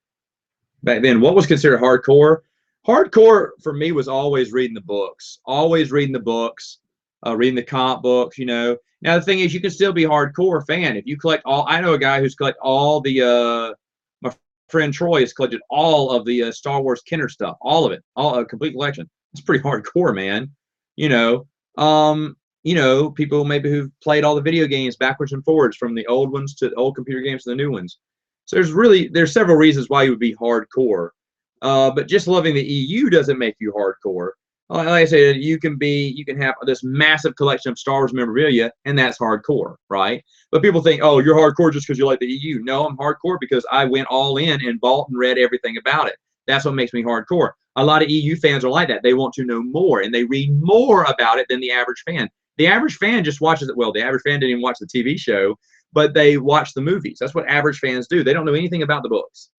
Speaker 1: Back then, what was considered hardcore? Hardcore for me was always reading the books. Always reading the books, reading the comic books, you know. Now, the thing is, you can still be a hardcore fan. If you collect all, I know a guy who's collected all the, my friend Troy has collected all of the Star Wars Kenner stuff, all of it, a complete collection. It's pretty hardcore, man. You know, people maybe who've played all the video games backwards and forwards from the old ones to the old computer games to the new ones. So there's several reasons why you would be hardcore. But just loving the EU doesn't make you hardcore. Like I said, you can have this massive collection of Star Wars memorabilia, and that's hardcore, right? But people think, oh, you're hardcore just because you like the EU. No, I'm hardcore because I went all in and bought and read everything about it. That's what makes me hardcore. A lot of EU fans are like that. They want to know more, and they read more about it than the average fan. The average fan just watches it. Well, the average fan didn't even watch the TV show, but they watch the movies. That's what average fans do. They don't know anything about the books.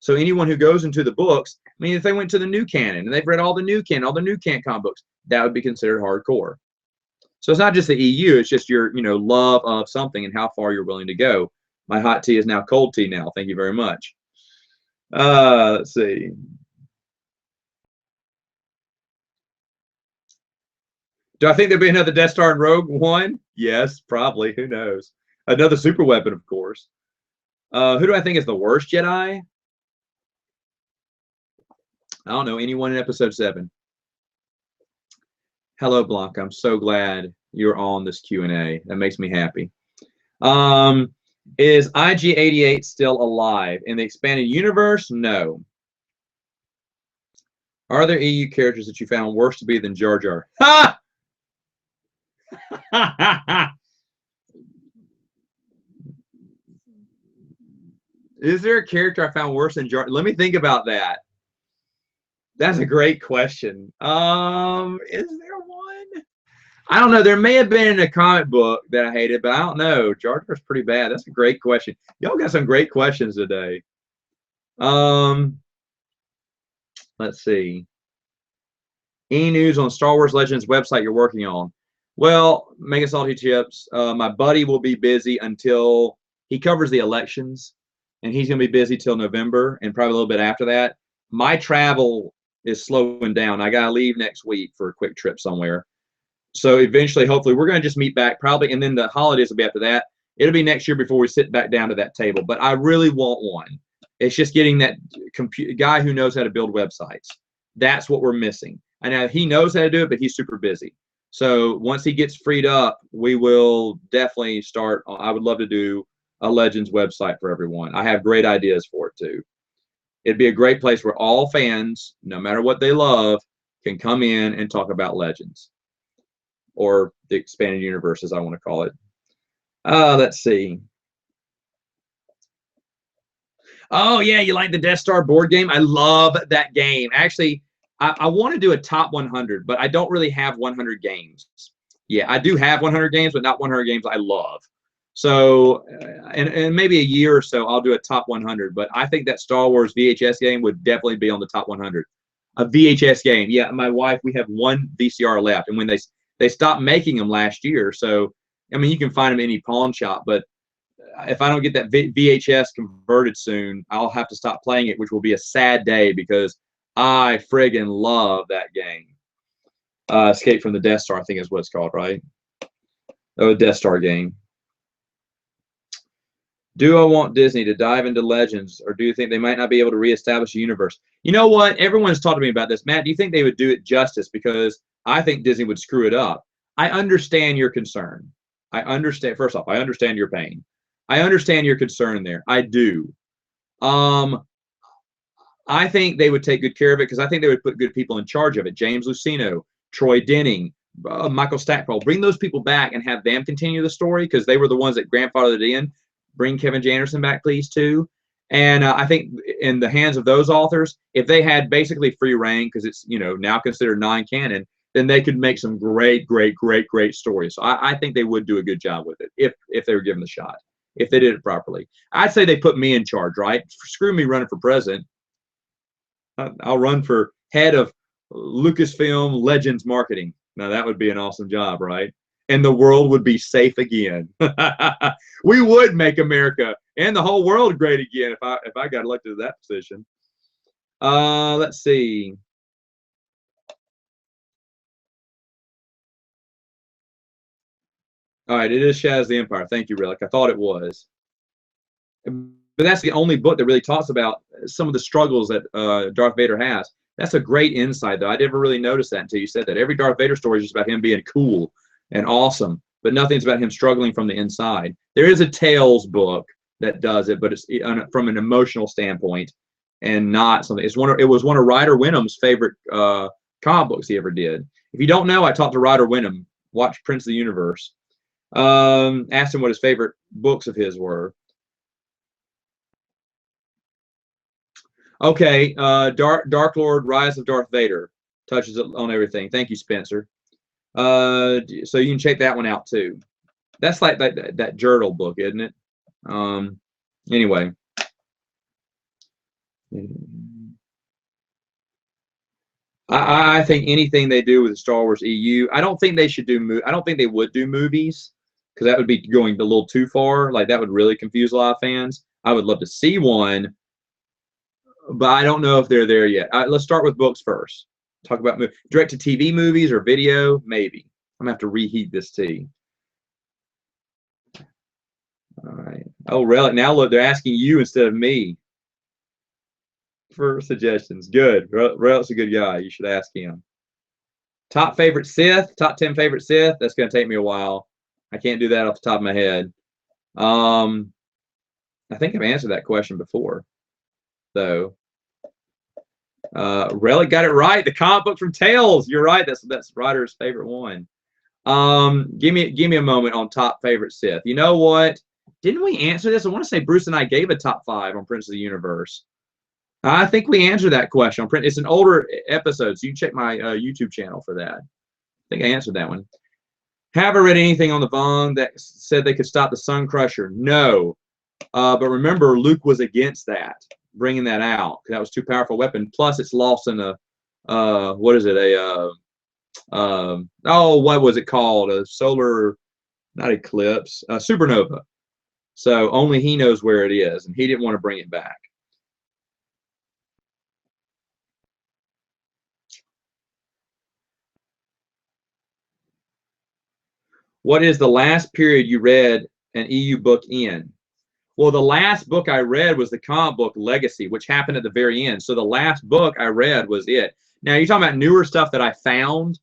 Speaker 1: So anyone who goes into the books, I mean, if they went to the new canon and they've read all the new canon comic books, that would be considered hardcore. So it's not just the EU, it's just your, love of something and how far you're willing to go. My hot tea is now cold tea now. Thank you very much. Let's see. Do I think there'll be another Death Star in Rogue One? Yes, probably. Who knows? Another super weapon, of course. Who do I think is the worst Jedi? I don't know. Anyone in Episode 7. Hello, Blanca. I'm so glad you're on this Q&A. That makes me happy. Is IG-88 still alive? In the expanded universe? No. Are there EU characters that you found worse to be than Jar Jar? Ha! Is there a character I found worse than Jar? Let me think about that. That's a great question. Is there one? I don't know. There may have been in a comic book that I hated, but I don't know. Jar Jar's pretty bad. That's a great question. Y'all got some great questions today. Let's see. Any news on Star Wars Legends website you're working on? Well, Mega Salty Chips, my buddy will be busy until he covers the elections, and he's going to be busy till November and probably a little bit after that. My travel is slowing down. I got to leave next week for a quick trip somewhere. So eventually, hopefully, we're going to just meet back probably, and then the holidays will be after that. It'll be next year before we sit back down to that table. But I really want one. It's just getting that guy who knows how to build websites. That's what we're missing. I know he knows how to do it, but he's super busy. So once he gets freed up, we will definitely start. I would love to do a Legends website for everyone. I have great ideas for it too. It'd be a great place where all fans, no matter what they love, can come in and talk about Legends, or the expanded universe, as I want to call it. Let's see. Oh yeah, you like the Death Star board game? I love that game. Actually, I want to do a top 100, but I don't really have 100 games. Yeah, I do have 100 games, but not 100 games I love. So, and maybe a year or so, I'll do a top 100. But I think that Star Wars VHS game would definitely be on the top 100. A VHS game. Yeah, my wife, we have one VCR left, and when they stopped making them last year, so I mean you can find them in any pawn shop. But if I don't get that VHS converted soon, I'll have to stop playing it, which will be a sad day because I friggin' love that game. Escape from the Death Star, I think is what it's called, right? Oh, Death Star game. Do I want Disney to dive into Legends, or do you think they might not be able to reestablish a universe? You know what? Everyone's talked to me about this. Matt, do you think they would do it justice? Because I think Disney would screw it up. I understand your concern. I understand. First off, I understand your pain. I understand your concern there. I do. I think they would take good care of it because I think they would put good people in charge of it. James Luceno, Troy Denning, Michael Stackpole. Bring those people back and have them continue the story because they were the ones that grandfathered it in. Bring Kevin Janderson back, please, too. And I think in the hands of those authors, if they had basically free reign, because it's now considered non-canon, then they could make some great stories. So I think they would do a good job with it if they were given the shot, if they did it properly. I'd say they put me in charge, right? Screw me running for president. I'll run for head of Lucasfilm Legends marketing. Now that would be an awesome job, right? And the world would be safe again. We would make America and the whole world great again if I got elected to that position. Let's see. All right, it is Shaz the Empire. Thank you, Relic. I thought it was. But that's the only book that really talks about some of the struggles that Darth Vader has. That's a great insight, though. I never really noticed that until you said that. Every Darth Vader story is just about him being cool and awesome, but nothing's about him struggling from the inside. There is a Tales book that does it, but it's from an emotional standpoint and not something. It was one of Ryder Wenham's favorite comic books he ever did. If you don't know, I talked to Ryder Wenham. Watch Prince of the Universe. Asked him what his favorite books of his were. Okay, Dark Lord, Rise of Darth Vader touches on everything. Thank you, Spencer. So you can check that one out too. That's like that journal book, isn't it? Anyway. I think anything they do with the Star Wars EU, I don't think they should do. I don't think they would do movies because that would be going a little too far. Like that would really confuse a lot of fans. I would love to see one, but I don't know if they're there yet. Let's start with books first. Talk about direct-to-TV movies or video, maybe. I'm gonna have to reheat this tea. All right. Oh, Relic. Now look, they're asking you instead of me for suggestions. Good. Relic's a good guy. You should ask him. Top favorite Sith. Top 10 favorite Sith. That's gonna take me a while. I can't do that off the top of my head. I think I've answered that question before, though. Relic got it right. The comic book from Tales. You're right. That's Ryder's favorite one. Give me a moment on top favorite Sith. You know what? Didn't we answer this? I want to say Bruce and I gave a top 5 on Prince of the Universe. I think we answered that question on Prince. It's an older episode, so you can check my YouTube channel for that. I think I answered that one. Have I read anything on the Vong that said they could stop the Sun Crusher? No. But remember, Luke was against that, bringing that out. That was too powerful a weapon. Plus, it's lost in a, what is it? What was it called? A solar, not eclipse, a supernova. So only he knows where it is, and he didn't want to bring it back. What is the last period you read an EU book in? Well, the last book I read was the comic book Legacy, which happened at the very end. So the last book I read was it. Now, you're talking about newer stuff that I found.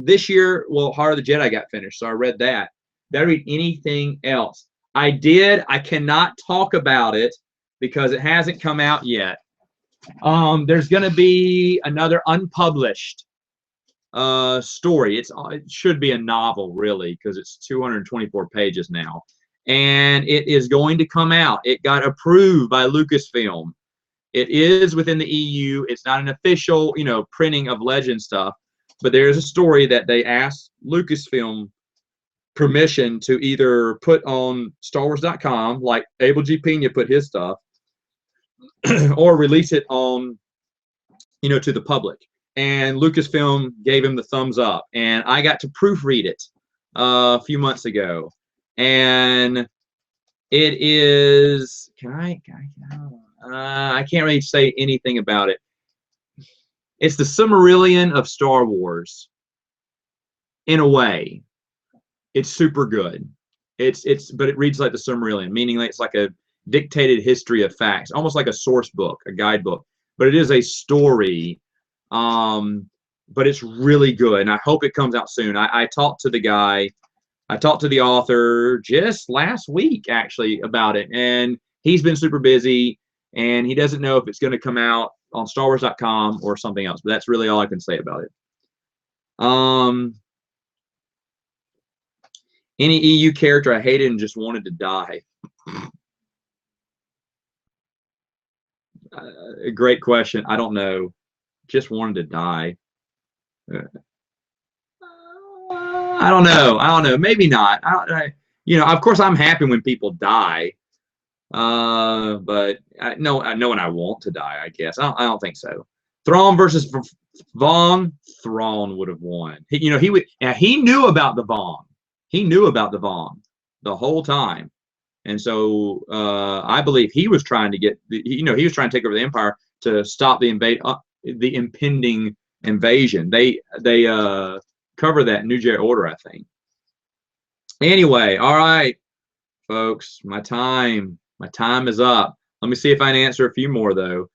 Speaker 1: This year, well, Heart of the Jedi got finished, so I read that. Did I read anything else? I did. I cannot talk about it because it hasn't come out yet. There's going to be another unpublished story. It should be a novel, really, because it's 224 pages now. And it is going to come out. It got approved by Lucasfilm. It is within the EU. It's not an official, you know, printing of Legend stuff, but there's a story that they asked Lucasfilm permission to either put on StarWars.com, like Abel G. Pena put his stuff, or release it on, you know, to the public. And Lucasfilm gave him the thumbs up, and I got to proofread it a few months ago, and it is. I can't really say anything about it. It's the Silmarillion of Star Wars. In a way, it's super good. But it reads like the Silmarillion, meaning like it's like a dictated history of facts, almost like a source book, a guidebook. But it is a story. But it's really good, and I hope it comes out soon. I talked to the guy, I talked to the author just last week actually about it, and he's been super busy, and he doesn't know if it's going to come out on StarWars.com or something else. But that's really all I can say about it. Any EU character I hated and just wanted to die. A great question. I don't know. Just wanted to die. I don't know. Maybe not. You know, of course, I'm happy when people die. But no one I want to die, I guess. I don't think so. Thrawn versus Vong. Thrawn would have won. He knew about the Vong. He knew about the Vong the whole time. And so I believe he was trying to get, he was trying to take over the Empire to stop the impending invasion. They cover that in New Jedi Order, I think. Anyway, all right, folks, my time is up. Let me see if I can answer a few more though.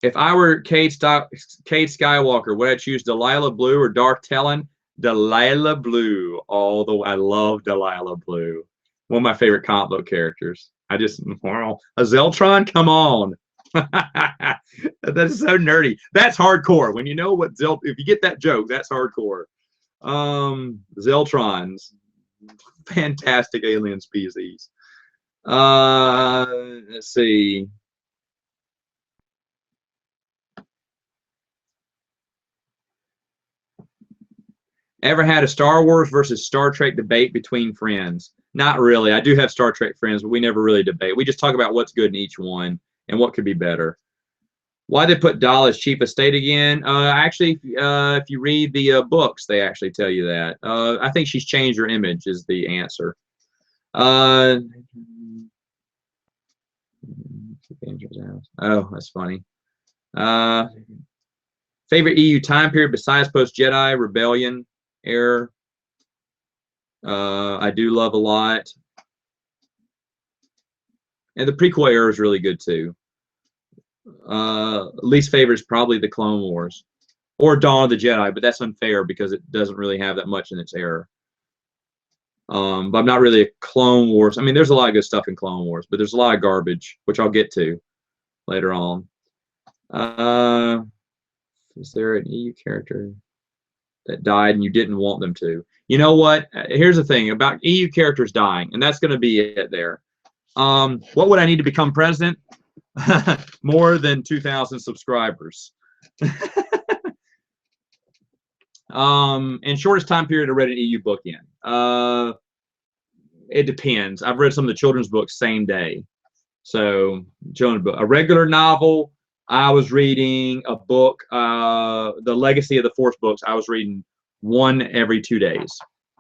Speaker 1: If I were Cade Skywalker, would I choose Delilah Blue or Darth Talon? Delilah Blue. Although I love Delilah Blue. One of my favorite comic book characters. A Zeltron? Come on. That's so nerdy. That's hardcore. When you know what if you get that joke, that's hardcore. Zeltrons. Fantastic alien species. Let's see. Ever had a Star Wars versus Star Trek debate between friends? Not really. I do have Star Trek friends, but we never really debate. We just talk about what's good in each one and what could be better. Why they put Doll as Chief of State again? Actually, if you read the books, they actually tell you that. I think she's changed her image is the answer. Oh, that's funny. Favorite EU time period besides post-Jedi Rebellion era? I do love a lot. And the prequel era is really good too. Least favorite is probably the Clone Wars or Dawn of the Jedi, but that's unfair because it doesn't really have that much in its era. But I'm not really a Clone Wars. I mean, there's a lot of good stuff in Clone Wars, but there's a lot of garbage, which I'll get to later on. Is there an EU character that died and you didn't want them to? You know what? Here's the thing about EU characters dying, and that's going to be it there. What would I need to become president? More than 2,000 subscribers. And shortest time period I read an EU book in. It depends. I've read some of the children's books same day. So children's book, a regular novel. I was reading a book, the Legacy of the Force books. I was reading one every 2 days.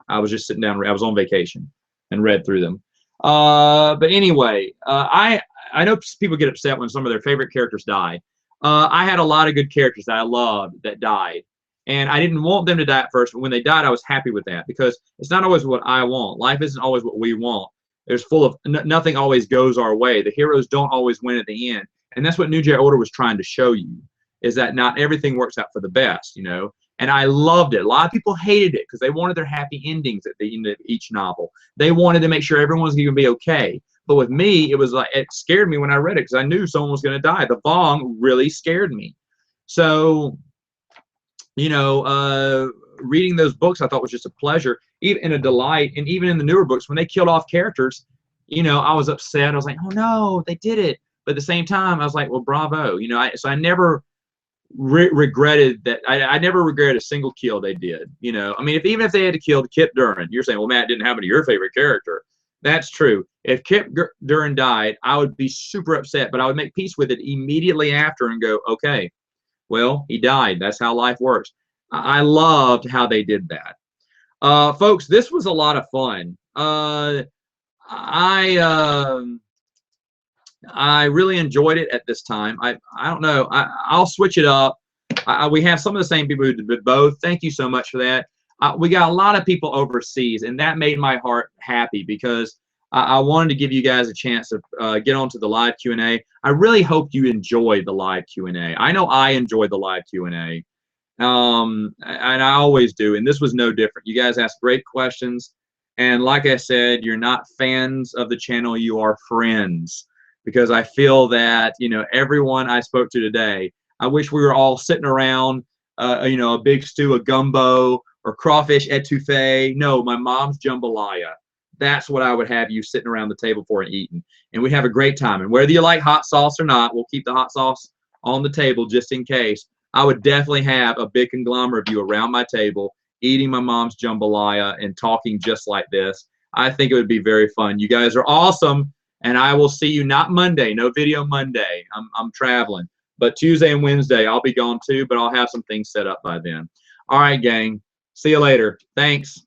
Speaker 1: I was just sitting down. I was on vacation and read through them. But anyway, I know people get upset when some of their favorite characters die. I had a lot of good characters that I loved that died. And I didn't want them to die at first, but when they died, I was happy with that because it's not always what I want. Life isn't always what we want. There's full of nothing always goes our way. The heroes don't always win at the end. And that's what New Jedi Order was trying to show you, is that not everything works out for the best, you know. And I loved it. A lot of people hated it because they wanted their happy endings at the end of each novel. They wanted to make sure everyone was going to be okay. But with me, it was like, it scared me when I read it because I knew someone was going to die. The Vong really scared me. So, you know, reading those books I thought was just a pleasure. even in a delight. And even in the newer books, when they killed off characters, you know, I was upset. I was like, oh no, they did it. But at the same time, I was like, well, bravo. You know, so I never regretted that. I never regretted a single kill they did. You know, I mean, even if they had to kill Kip Duran, you're saying, well, Matt, didn't happen to your favorite character. That's true. If Kip Duran died, I would be super upset, but I would make peace with it immediately after and go, okay, well, he died. That's how life works. I loved how they did that. Folks, this was a lot of fun. I really enjoyed it at this time. I don't know. I'll switch it up. We have some of the same people who did both. Thank you so much for that. We got a lot of people overseas, and that made my heart happy because I wanted to give you guys a chance to get onto the live Q&A. I really hope you enjoyed the live Q&A. I know I enjoyed the live Q&A, and I always do, and this was no different. You guys asked great questions, and like I said, you're not fans of the channel, you are friends, because I feel that, you know, everyone I spoke to today, I wish we were all sitting around, you know, a big stew of gumbo or crawfish etouffee. No, my mom's jambalaya. That's what I would have you sitting around the table for and eating. And we'd have a great time. And whether you like hot sauce or not, we'll keep the hot sauce on the table just in case. I would definitely have a big conglomerate of you around my table eating my mom's jambalaya and talking just like this. I think it would be very fun. You guys are awesome. And I will see you not Monday, no video Monday. I'm traveling. But Tuesday and Wednesday, I'll be gone too, but I'll have some things set up by then. All right, gang. See you later. Thanks.